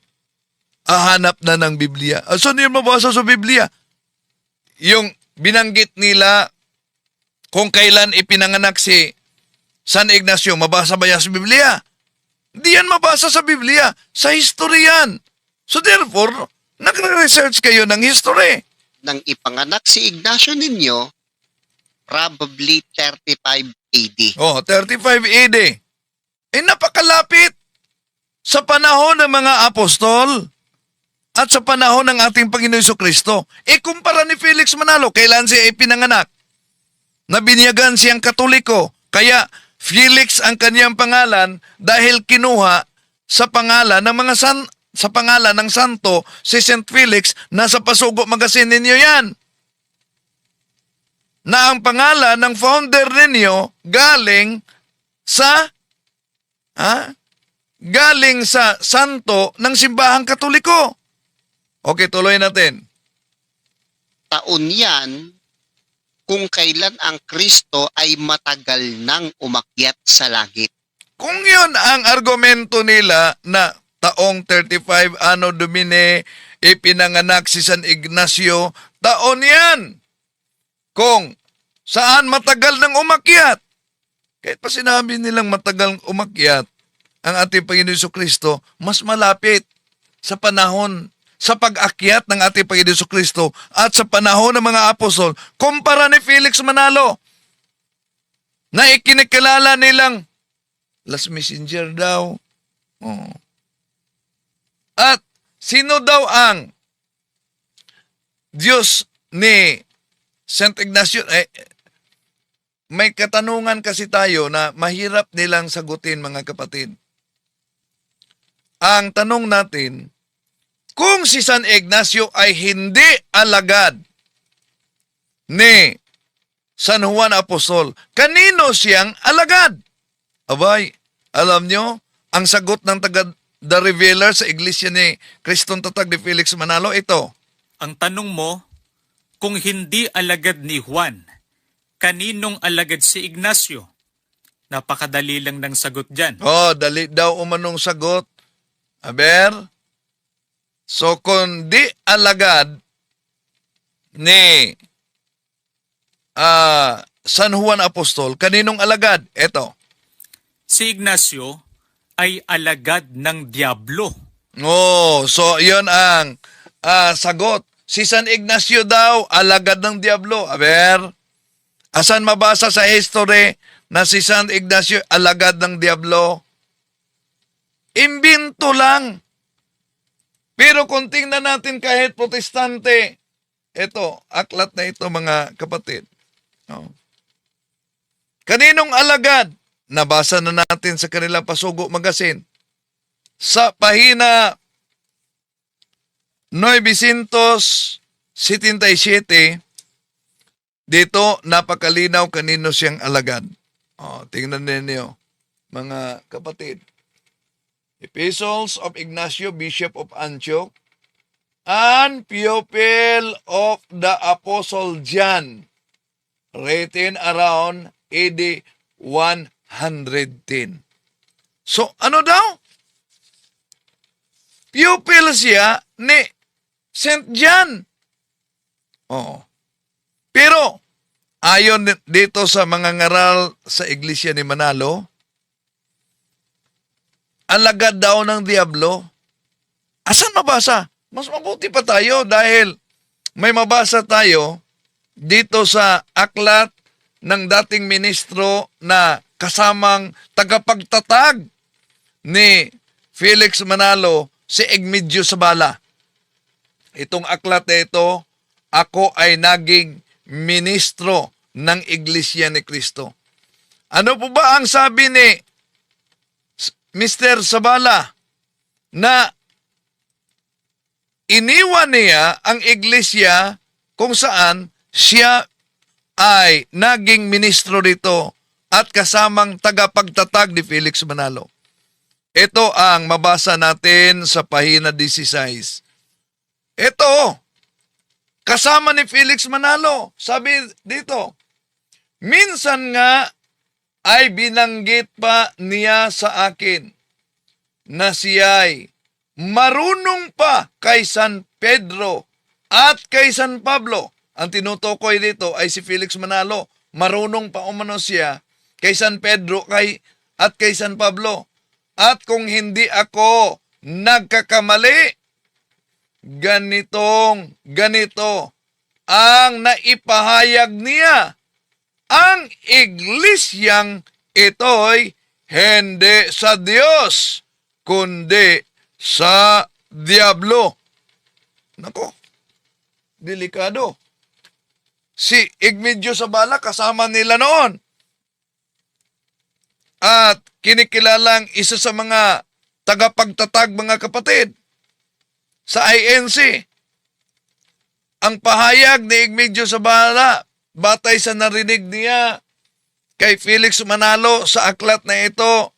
Speaker 2: hahanap na ng Biblia. Saan yun mabasa sa Biblia? Yung binanggit nila kung kailan ipinanganak si San Ignacio, mabasa ba yan sa Biblia? Hindi yan mabasa sa Biblia. Sa history yan. So therefore, nagre-research kayo ng history.
Speaker 11: Nang ipanganak si Ignacio ninyo, probably 35 AD.
Speaker 2: 35 AD. Napakalapit sa panahon ng mga apostol at sa panahon ng ating Panginoon Jesucristo. Kumpara ni Felix Manalo, kailan siya ipinanganak? Nabinyagan siyang Katoliko, kaya Felix ang kanyang pangalan dahil kinuha sa pangalan ng sa pangalan ng santo, si St. Felix, nasa Pasugo Magazine ninyo yan. Na ang pangalan ng founder ninyo galing sa santo ng simbahang Katoliko. Okay, tuloy natin.
Speaker 11: Taon yan kung kailan ang Kristo ay matagal nang umakyat sa langit.
Speaker 2: Kung yun ang argumento nila na taong 35 Anno Domini, ipinanganak si San Ignacio, taon yan. Kung saan matagal nang umakyat. Kahit pa sinabi nilang matagal umakyat ang ating Panginoon Jesucristo, mas malapit sa panahon, sa pag-akyat ng ating Panginoon Jesucristo at sa panahon ng mga apostol, kumpara ni Felix Manalo, na ikinikilala nilang last messenger daw. Oh. At sino daw ang Diyos ni St. Ignacio? May katanungan kasi tayo na mahirap nilang sagutin, mga kapatid. Ang tanong natin, kung si San Ignacio ay hindi alagad ni San Juan Apostol, kanino siyang alagad? Abay, alam nyo, ang sagot ng The Revealer sa iglesia ni Kristong Tatag ni Felix Manalo, ito.
Speaker 12: Ang tanong mo, kung hindi alagad ni Juan, kaninong alagad si Ignacio? Napakadali lang ng sagot dyan.
Speaker 2: Oh, dali daw umanong sagot. Aber, so kung di alagad ni San Juan Apostol, kaninong alagad? Ito.
Speaker 12: Si Ignacio ay alagad ng Diablo.
Speaker 2: Oh, so yon ang sagot. Si San Ignacio daw, alagad ng Diablo. Aber, asan mabasa sa history na si San Ignacio alagad ng Diablo? Imbento lang. Pero kung tingnan natin kahit protestante, ito, aklat na ito mga kapatid. Oh. Kaninong alagad? Nabasa na natin sa kanilang Pasugo Magazine. Sa pahina 977, dito napakalinaw kanino siyang alagad. Oh, tingnan ninyo, mga kapatid. Epistles of Ignacio, Bishop of Antioch, and pupil of the Apostle John, written around AD 110. So, ano daw? Pupil siya ni St. John. Oo. Pero, ayon dito sa mga ngaral sa iglesia ni Manalo, alagad daw ng Diablo. Asan mabasa? Mas mabuti pa tayo dahil may mabasa tayo dito sa aklat ng dating ministro na kasamang tagapagtatag ni Felix Manalo, si Egmedio Sabala. Itong aklat na ito, ako ay naging ministro ng Iglesia ni Cristo. Ano po ba ang sabi ni Mr. Sabala? Na iniwan niya ang iglesia kung saan siya ay naging ministro dito at kasamang tagapagtatag ni Felix Manalo. Ito ang mabasa natin sa pahina 16. Ito, kasama ni Felix Manalo. Sabi dito, minsan nga ay binanggit pa niya sa akin na siya'y marunong pa kay San Pedro at kay San Pablo. Ang tinutukoy dito ay si Felix Manalo. Marunong pa umano siya kay San Pedro at kay San Pablo. At kung hindi ako nagkakamali, ganito ang naipahayag niya. Ang iglesyang ito'y hindi sa Diyos, kundi sa Diablo. Nako, delikado. Si Egmedio Sabala kasama nila noon. At kinikilalang isa sa mga tagapagtatag, mga kapatid, sa INC. Ang pahayag ni Egmedio Sabala, batay sa narinig niya kay Felix Manalo sa aklat na ito,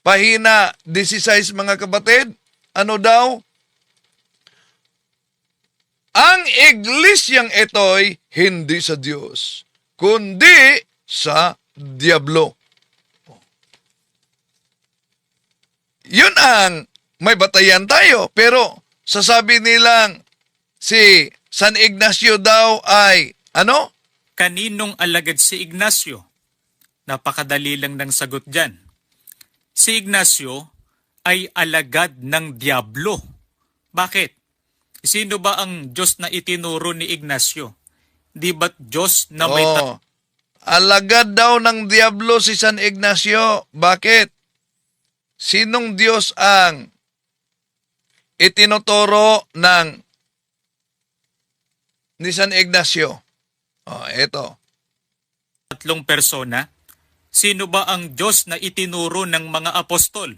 Speaker 2: pahina 16, mga kapatid, ano daw? Ang iglesyang ito'y hindi sa Diyos, kundi sa Diablo. Yun ang may batayan tayo, pero sasabi nilang si San Ignacio daw ay, ano?
Speaker 12: Kaninong alagad si Ignacio? Napakadali lang ng sagot dyan. Si Ignacio ay alagad ng Diablo. Bakit? Sino ba ang Diyos na itinuro ni Ignacio? Di ba't Diyos na may
Speaker 2: Alagad daw ng Diablo si San Ignacio. Bakit? Sinong Diyos ang itinuturo ni San Ignacio? Eto.
Speaker 12: tatlong persona? Sino ba ang Diyos na itinuro ng mga apostol?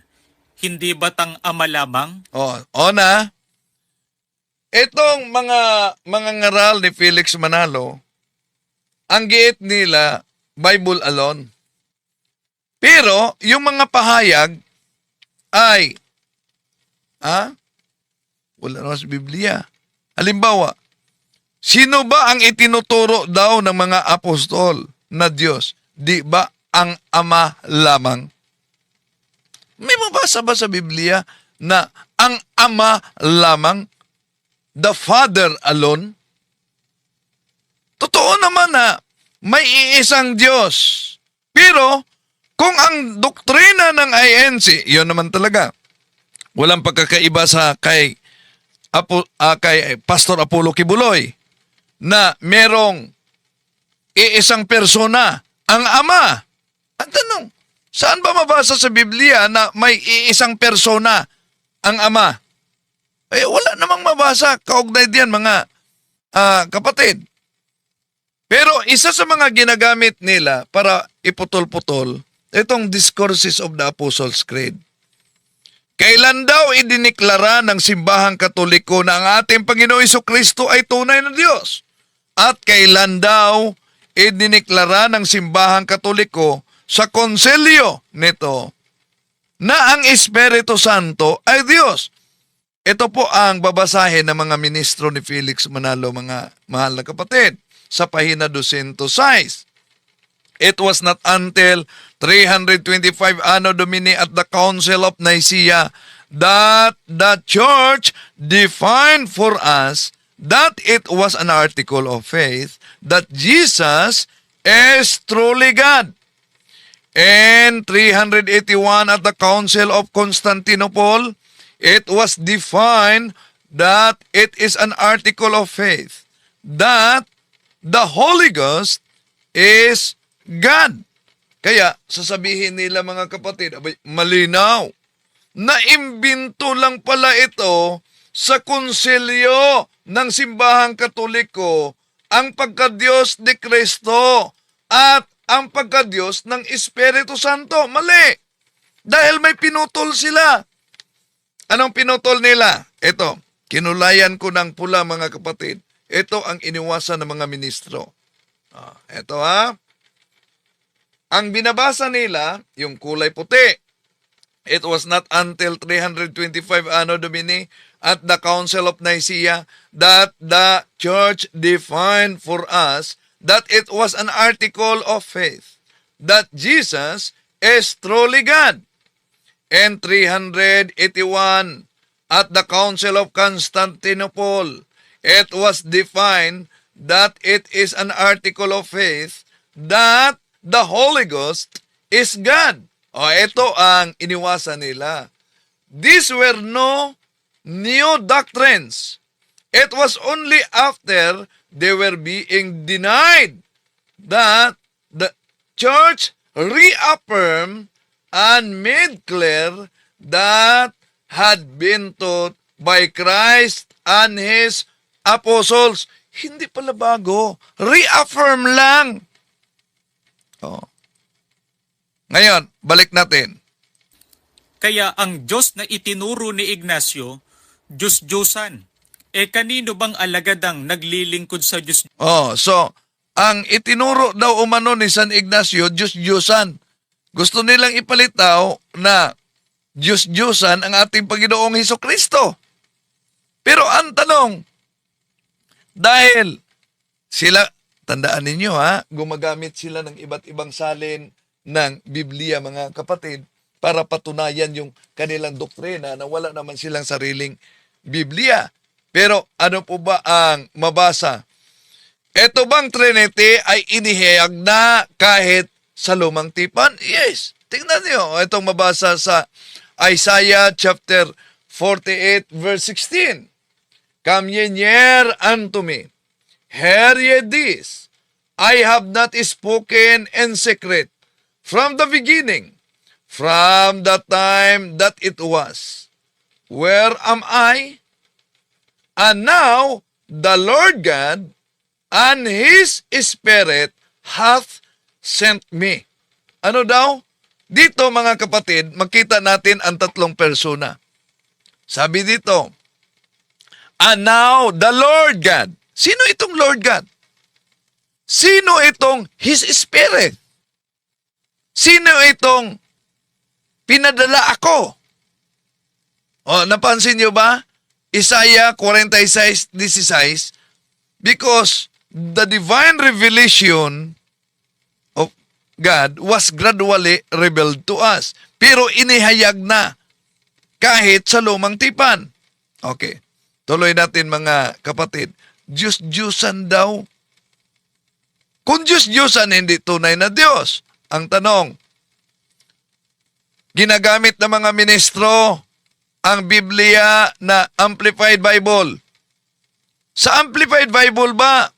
Speaker 12: Hindi ba't ang Ama lamang?
Speaker 2: Na. Itong mga ngaral ni Felix Manalo, ang giit nila, Bible alone. Pero, yung mga pahayag ay, wala naman sa Biblia. Halimbawa, sino ba ang itinuturo daw ng mga apostol na Diyos? Di ba ang Ama lamang? May mabasa ba sa Biblia na ang Ama lamang? The Father alone? Totoo naman na may iisang Diyos. Pero, kung ang doktrina ng INC, yun naman talaga, walang pagkakaiba sa kay Pastor Apollo Kibuloy, na merong iisang persona, ang Ama. Ang tanong, saan ba mabasa sa Biblia na may iisang persona, ang Ama? Wala namang mabasa. Kaugnay diyan, mga kapatid. Pero isa sa mga ginagamit nila para iputol-putol, itong Discourses of the Apostles' Creed. Kailan daw idiniklara ng simbahang Katoliko na ang ating Panginoong Jesucristo ay tunay na Diyos? At kailan daw idiniklara ng simbahang Katoliko sa konselyo nito na ang Espiritu Santo ay Diyos? Ito po ang babasahin ng mga ministro ni Felix Manalo, mga mahal na kapatid, sa pahina 206. It was not until 325 Anno Domini at the Council of Nicaea that the Church defined for us that it was an article of faith that Jesus is truly God. In 381 at the Council of Constantinople, it was defined that it is an article of faith that the Holy Ghost is God. Kaya, sasabihin nila mga kapatid, malinaw, naimbento lang pala ito sa konsilyo ng simbahang Katoliko ang pagka-Diyos ni Kristo at ang pagka-Diyos ng Espiritu Santo. Mali! Dahil may pinutol sila. Anong pinutol nila? Ito, kinulayan ko ng pula mga kapatid. Ito ang iniwasan ng mga ministro. Ito Ang binabasa nila, yung kulay puti. It was not until 325 Anno Domini at the Council of Nicaea that the Church defined for us that it was an article of faith that Jesus is truly God. And 381 at the Council of Constantinople, it was defined that it is an article of faith that the Holy Ghost is God. Ito ang iniwasan nila. These were no new doctrines. It was only after they were being denied that the church reaffirmed and made clear that had been taught by Christ and His apostles. Hindi pala bago. Reaffirm lang. Ngayon, balik natin.
Speaker 12: Kaya ang Diyos na itinuro ni Ignacio, Diyos-Diyosan. Kanino bang alagad ang naglilingkod sa Diyos?
Speaker 2: So, ang itinuro daw umano ni San Ignacio, Diyos-Diyosan. Gusto nilang ipalitaw na Diyos-Diyosan ang ating Panginoong Hesukristo. Pero ang tanong, dahil sila, tandaan ninyo gumagamit sila ng iba't ibang salin ng Biblia mga kapatid para patunayan yung kanilang doktrina na wala naman silang sariling Biblia. Pero ano po ba ang mabasa? Ito bang Trinity ay inihayag na kahit sa lumang tipan? Yes. Tingnan niyo, itong mabasa sa Isaiah chapter 48 verse 16. Come ye near unto me, hear ye this, I have not spoken in secret from the beginning, from the time that it was. Where am I? And now the Lord God and His Spirit hath sent me. Ano daw? Dito mga kapatid, makita natin ang tatlong persona. Sabi dito, and now the Lord God. Sino itong Lord God? Sino itong His Spirit? Sino itong pinadala ako? O, napansin niyo ba? Isaiah 46:16, because the divine revelation of God was gradually revealed to us. Pero inihayag na kahit sa lumang tipan. Okay. Tuloy natin mga kapatid. Diyos-Diyosan daw. Kung Diyos-Diyosan, hindi tunay na Diyos. Ang tanong, ginagamit ng mga ministro ang Biblia na Amplified Bible. Sa Amplified Bible ba,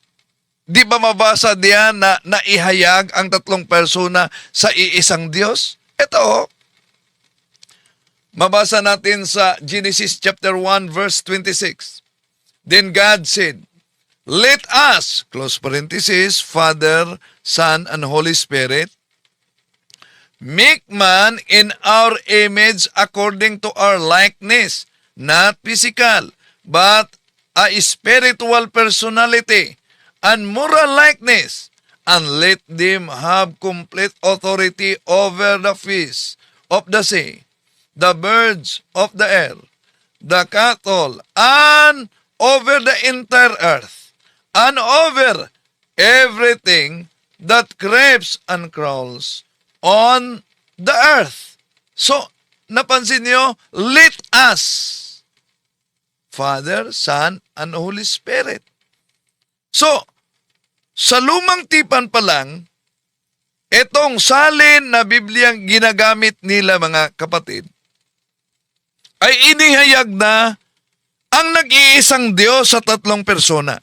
Speaker 2: di ba mabasa diyan na naihayag ang tatlong persona sa iisang Diyos? Ito, mabasa natin sa Genesis chapter 1 verse 26. Then God said, let us, close parenthesis, Father, Son, and Holy Spirit, make man in our image according to our likeness, not physical, but a spiritual personality and moral likeness, and let them have complete authority over the fish of the sea, the birds of the air, the cattle, and over the entire earth, and over everything that creeps and crawls on the earth. So, napansin niyo, let us, Father, Son, and Holy Spirit. So, sa lumang tipan pa lang, itong salin na Bibliang ginagamit nila mga kapatid, ay inihayag na ang nag-iisang Diyos sa tatlong persona.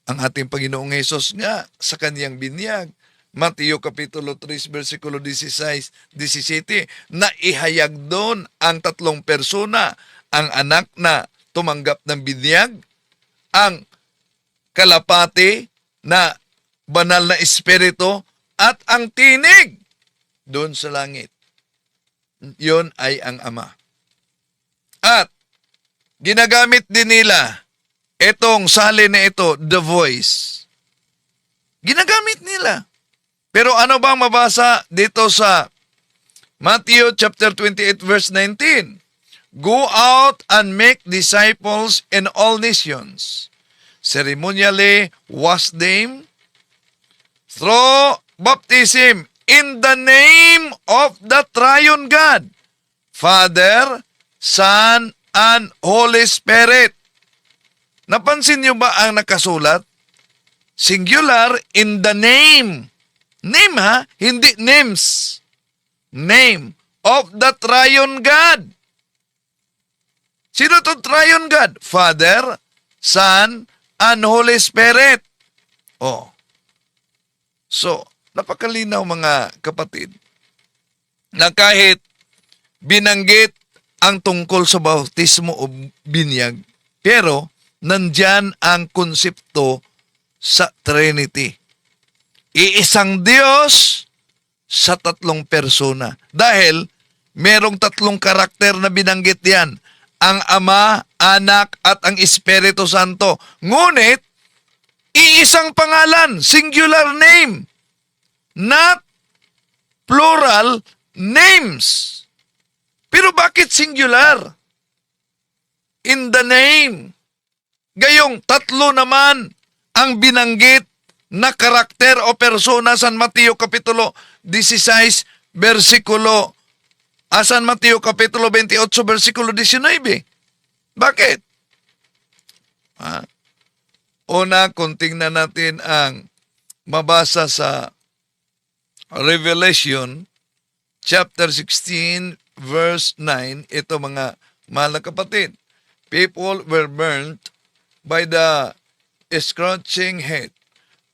Speaker 2: Ang ating Panginoong Hesus nga sa kaniyang binyag, Mateo Kapitulo 3, versikulo 16, 17, na ihayag doon ang tatlong persona, ang anak na tumanggap ng binyag, ang kalapati na banal na espiritu, at ang tinig doon sa langit. Yun ay ang Ama. At ginagamit din nila itong salin na ito, the voice. Ginagamit nila. Pero ano bang mabasa dito sa Matthew chapter 28 verse 19? Go out and make disciples in all nations, ceremonially wash them through baptism in the name of the triune God, Father, Son, and Holy Spirit. Napansin niyo ba ang nakasulat? Singular, in the name. Name ha, hindi names. Name of the triune God. Sino to triune God? Father, Son, and Holy Spirit. Oh. So, napakalinaw mga kapatid na kahit binanggit ang tungkol sa bautismo o binyag, pero nandyan ang konsepto sa Trinity. Iisang Diyos sa tatlong persona. Dahil merong tatlong karakter na binanggit yan. Ang Ama, Anak, at ang Espiritu Santo. Ngunit, iisang pangalan, singular name, not plural names. Pero bakit singular? In the name. Gayong tatlo naman ang binanggit na karakter o persona sa Mateo Kapitulo 16, versikulo San Mateo Kapitulo 28, versikulo 19. Bakit? Una, kung tingnan natin ang mabasa sa Revelation chapter 16 verse 9, ito mga mahal na kapatid. People were burnt by the scorching heat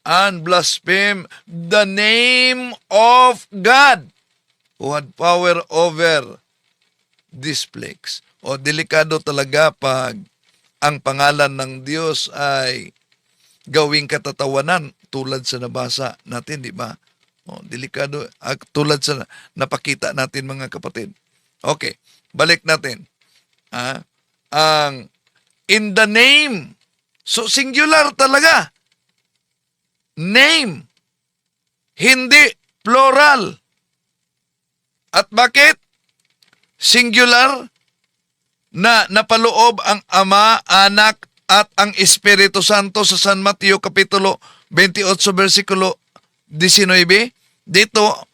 Speaker 2: and blaspheme the name of God who had power over this plagues. O delikado talaga pag ang pangalan ng Diyos ay gawing katatawanan tulad sa nabasa natin, di ba? O, delikado, tulad sa napakita natin mga kapatid. Okay, balik natin. Ang in the name, so singular talaga. Name, hindi plural. At bakit? Singular na napaloob ang Ama, Anak, at ang Espiritu Santo sa San Mateo Kapitulo 28, versikulo 19. Dito,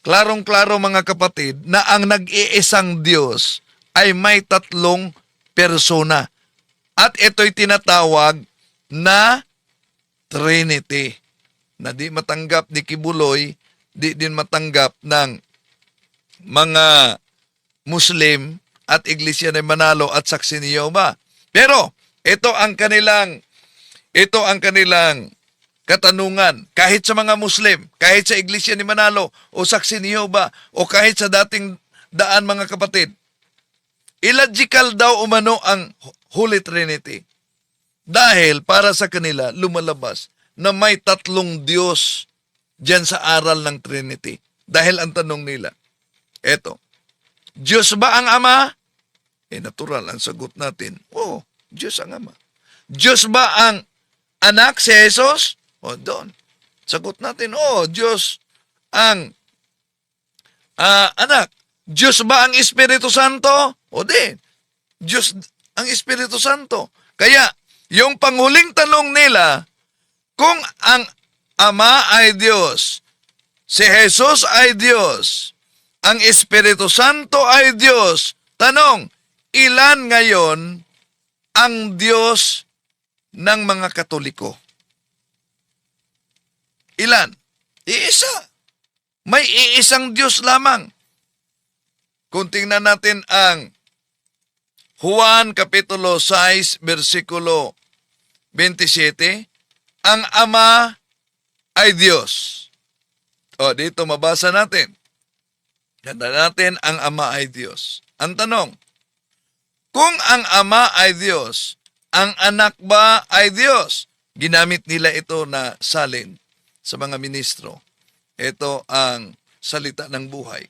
Speaker 2: klarong-klaro mga kapatid, na ang nag-iisang Diyos ay may tatlong persona. At ito'y tinatawag na Trinity. Na di matanggap ni Kibuloy, di din matanggap ng mga Muslim at Iglesia ni Manalo at Saksi ni Jehovah. Pero ito ang kanilang katanungan, kahit sa mga Muslim, kahit sa Iglesia ni Manalo o Saksi ni Jehovah o kahit sa dating daan mga kapatid. Illogical daw umano ang Holy Trinity. Dahil para sa kanila lumalabas na may tatlong Diyos diyan sa aral ng Trinity. Dahil ang tanong nila, eto, Diyos ba ang Ama? Natural ang sagot natin. Oo, Diyos ang Ama. Diyos ba ang Anak, si Jesus? Doon. Sagot natin, Diyos ang Anak. Diyos ba ang Espiritu Santo? Di. Diyos ang Espiritu Santo. Kaya, yung panghuling tanong nila, kung ang Ama ay Diyos, si Jesus ay Diyos, ang Espiritu Santo ay Diyos. Tanong, ilan ngayon ang Diyos ng mga Katoliko? Ilan? Iisa. May iisang Diyos lamang. Kung tingnan natin ang Juan Kapitulo 6, versikulo 27, ang Ama ay Diyos. Dito mabasa natin. Ganda natin, ang Ama ay Diyos. Ang tanong, kung ang Ama ay Diyos, ang Anak ba ay Diyos? Ginamit nila ito na salin sa mga ministro. Ito ang salita ng buhay.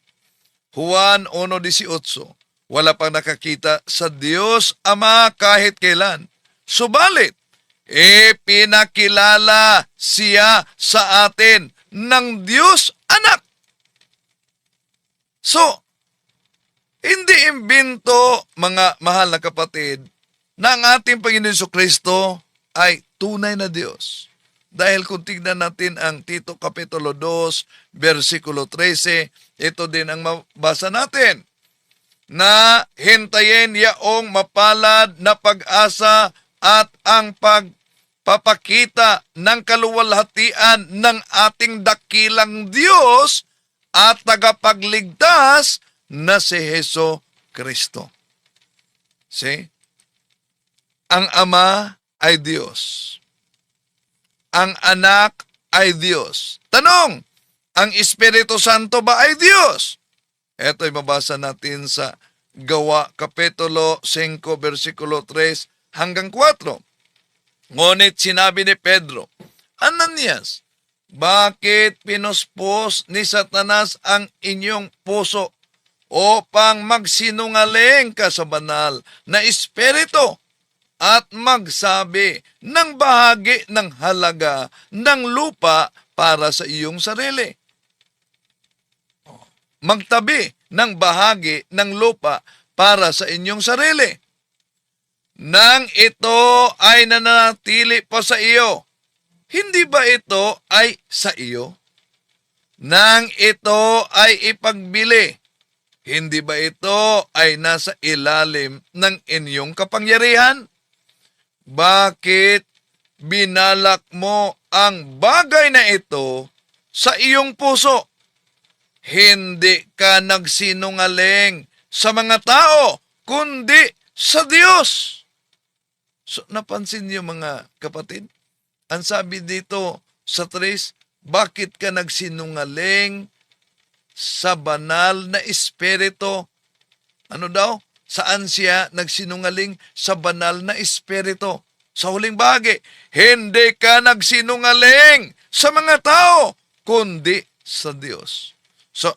Speaker 2: Juan 1:18, wala pang nakakita sa Diyos Ama kahit kailan. Subalit, pinakilala siya sa atin ng Diyos Anak. So, hindi imbento, mga mahal na kapatid, na ang ating Panginoon Jesucristo ay tunay na Diyos. Dahil kung tignan natin ang Tito Kapitulo 2, versikulo 13, ito din ang mabasa natin, na hintayin yaong mapalad na pag-asa at ang pagpapakita ng kaluwalhatian ng ating dakilang Diyos at tagapagligtas na si Heso Kristo. See? Ang Ama ay Diyos. Ang Anak ay Diyos. Tanong, ang Espiritu Santo ba ay Diyos? Ito'y mabasa natin sa Gawa Kapitulo 5, versikulo 3 hanggang 4. Ngunit sinabi ni Pedro, Ananias, bakit pinuspos ni Satanas ang inyong puso upang magsinungaling ka sa banal na espiritu at magsabi ng bahagi ng halaga ng lupa para sa iyong sarili? Magtabi ng bahagi ng lupa para sa inyong sarili. Nang ito ay nananatili pa sa iyo, hindi ba ito ay sa iyo? Nang ito ay ipagbili, hindi ba ito ay nasa ilalim ng inyong kapangyarihan? Bakit binalak mo ang bagay na ito sa iyong puso? hindi ka nagsinungaling sa mga tao, kundi sa Diyos. So, napansin niyo mga kapatid? Ang sabi dito sa 3, bakit ka nagsinungaling sa banal na espiritu? Ano daw? Saan siya nagsinungaling? Sa banal na espiritu. Sa huling bahagi, hindi ka nagsinungaling sa mga tao, kundi sa Diyos. So,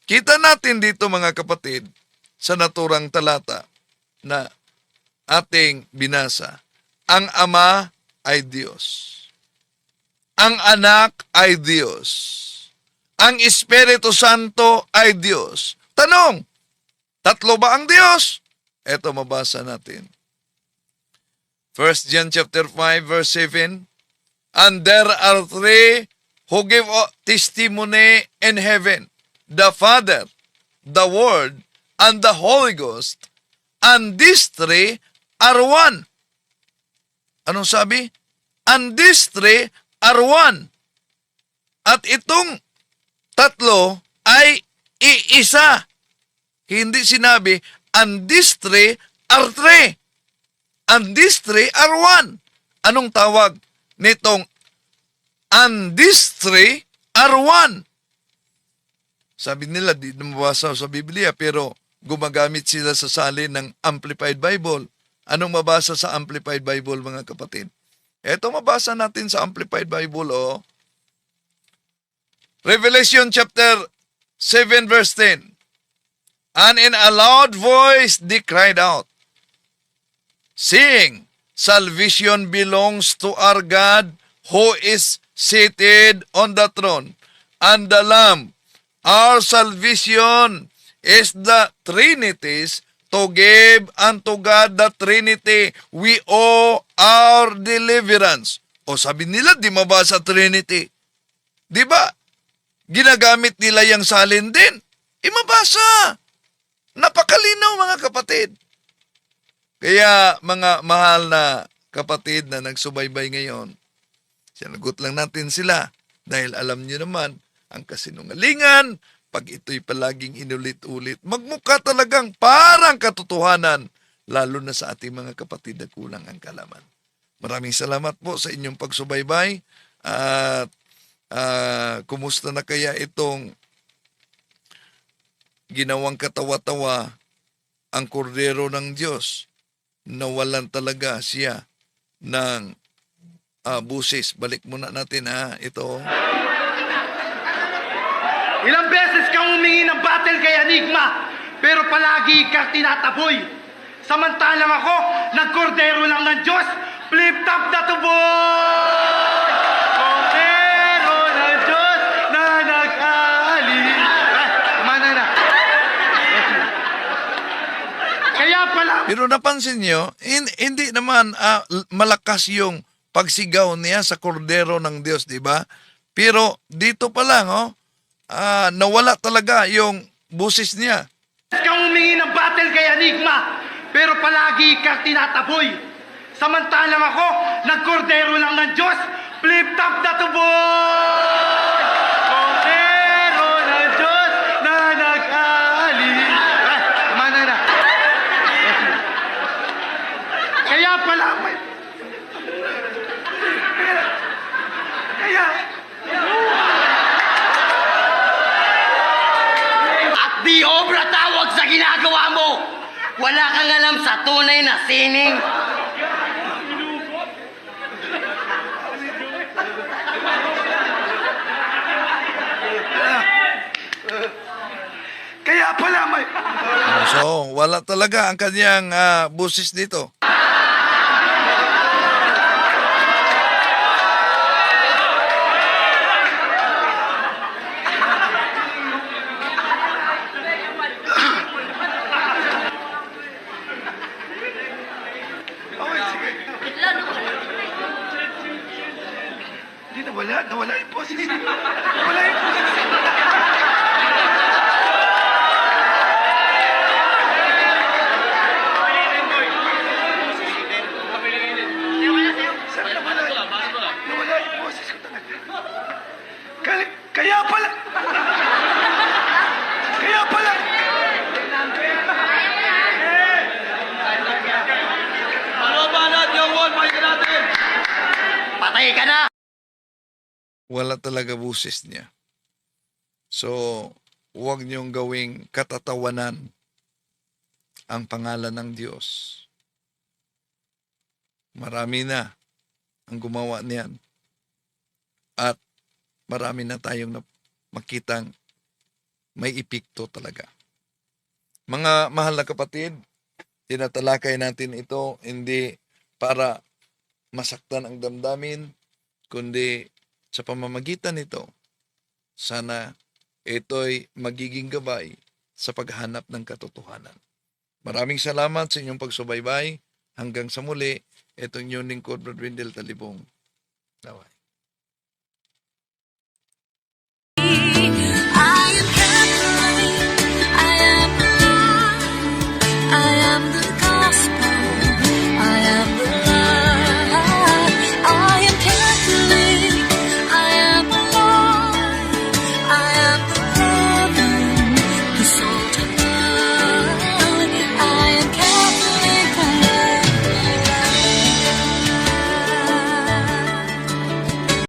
Speaker 2: kita natin dito mga kapatid, sa naturang talata na ating binasa, ang Ama ay Diyos. Ang Anak ay Diyos. Ang Espiritu Santo ay Diyos. Tanong, tatlo ba ang Diyos? Ito mabasa natin. 1 John chapter 5 verse 7. And there are 3 who give testimony in heaven, the Father, the Word, and the Holy Ghost, and these 3 are one. Anong sabi? And these 3 are one. At itong tatlo ay iisa. Hindi sinabi, and these 3 are 3. And these 3 are one. Anong tawag nitong and these 3 are one? Sabi nila, di na mabasa sa Biblia, pero gumagamit sila sa salin ng Amplified Bible. Anong mabasa sa Amplified Bible, mga kapatid? Ito mabasa natin sa Amplified Bible, Revelation chapter 7 verse 10. And in a loud voice they cried out, saying, salvation belongs to our God who is seated on the throne and the Lamb. Our salvation is the Trinity's. To give unto God the Trinity, we owe our deliverance. O sabi nila, di mabasa Trinity. Di ba? Ginagamit nila yung salin din. Mabasa. Napakalinaw mga kapatid. Kaya mga mahal na kapatid na nagsubaybay ngayon, sinagot lang natin sila dahil alam niyo naman ang kasinungalingan, pag ito'y palaging inulit-ulit, magmukha talagang parang katotohanan, lalo na sa ating mga kapatid na kulang ang kalaman. Maraming salamat po sa inyong pagsubaybay at kumusta na kaya itong ginawang katawa-tawa ang kordero ng Diyos? Nawalan talaga siya ng busis. Balik muna natin ito.
Speaker 1: Ilang beses kang humingi ng battle kay Enigma, pero palagi kang tinataboy. Samantalang ako, nagkordero lang ng Diyos, flip-top na tuboy! Kordero ng Diyos na nag-aalis. Mana na. Kaya pala...
Speaker 2: Pero napansin nyo, hindi naman malakas yung pagsigaw niya sa kordero ng Diyos, di ba? Pero dito pa lang, nawala talaga yung busis niya.
Speaker 1: Kang humingi ng battle kay Enigma, pero palagi kang tinataboy. Samantalang ako, nagkordero lang ng Diyos, flip-top na tuboy! Kordero ng Diyos na nag-aalis. Mana na. Kaya pala,
Speaker 3: Di obra tawag sa ginagawa mo. Wala kang alam sa tunay na sining.
Speaker 1: Kaya pala may...
Speaker 2: So, wala talaga ang kanyang busis dito.
Speaker 1: Nawala yung boses. Nawala yung boses.
Speaker 3: Patay ka na!
Speaker 2: Wala talaga busis niya. So, huwag niyong gawing katatawanan ang pangalan ng Diyos. Marami na ang gumawa niyan. At marami na tayong makitang may epekto talaga. Mga mahal na kapatid, tinatalakay natin ito hindi para masaktan ang damdamin, kundi sa pamamagitan nito, sana ito'y magiging gabay sa paghanap ng katotohanan. Maraming salamat sa inyong pagsubaybay. Hanggang sa muli, itong inyong lingkod, Brad Wendell Talibong. Naway.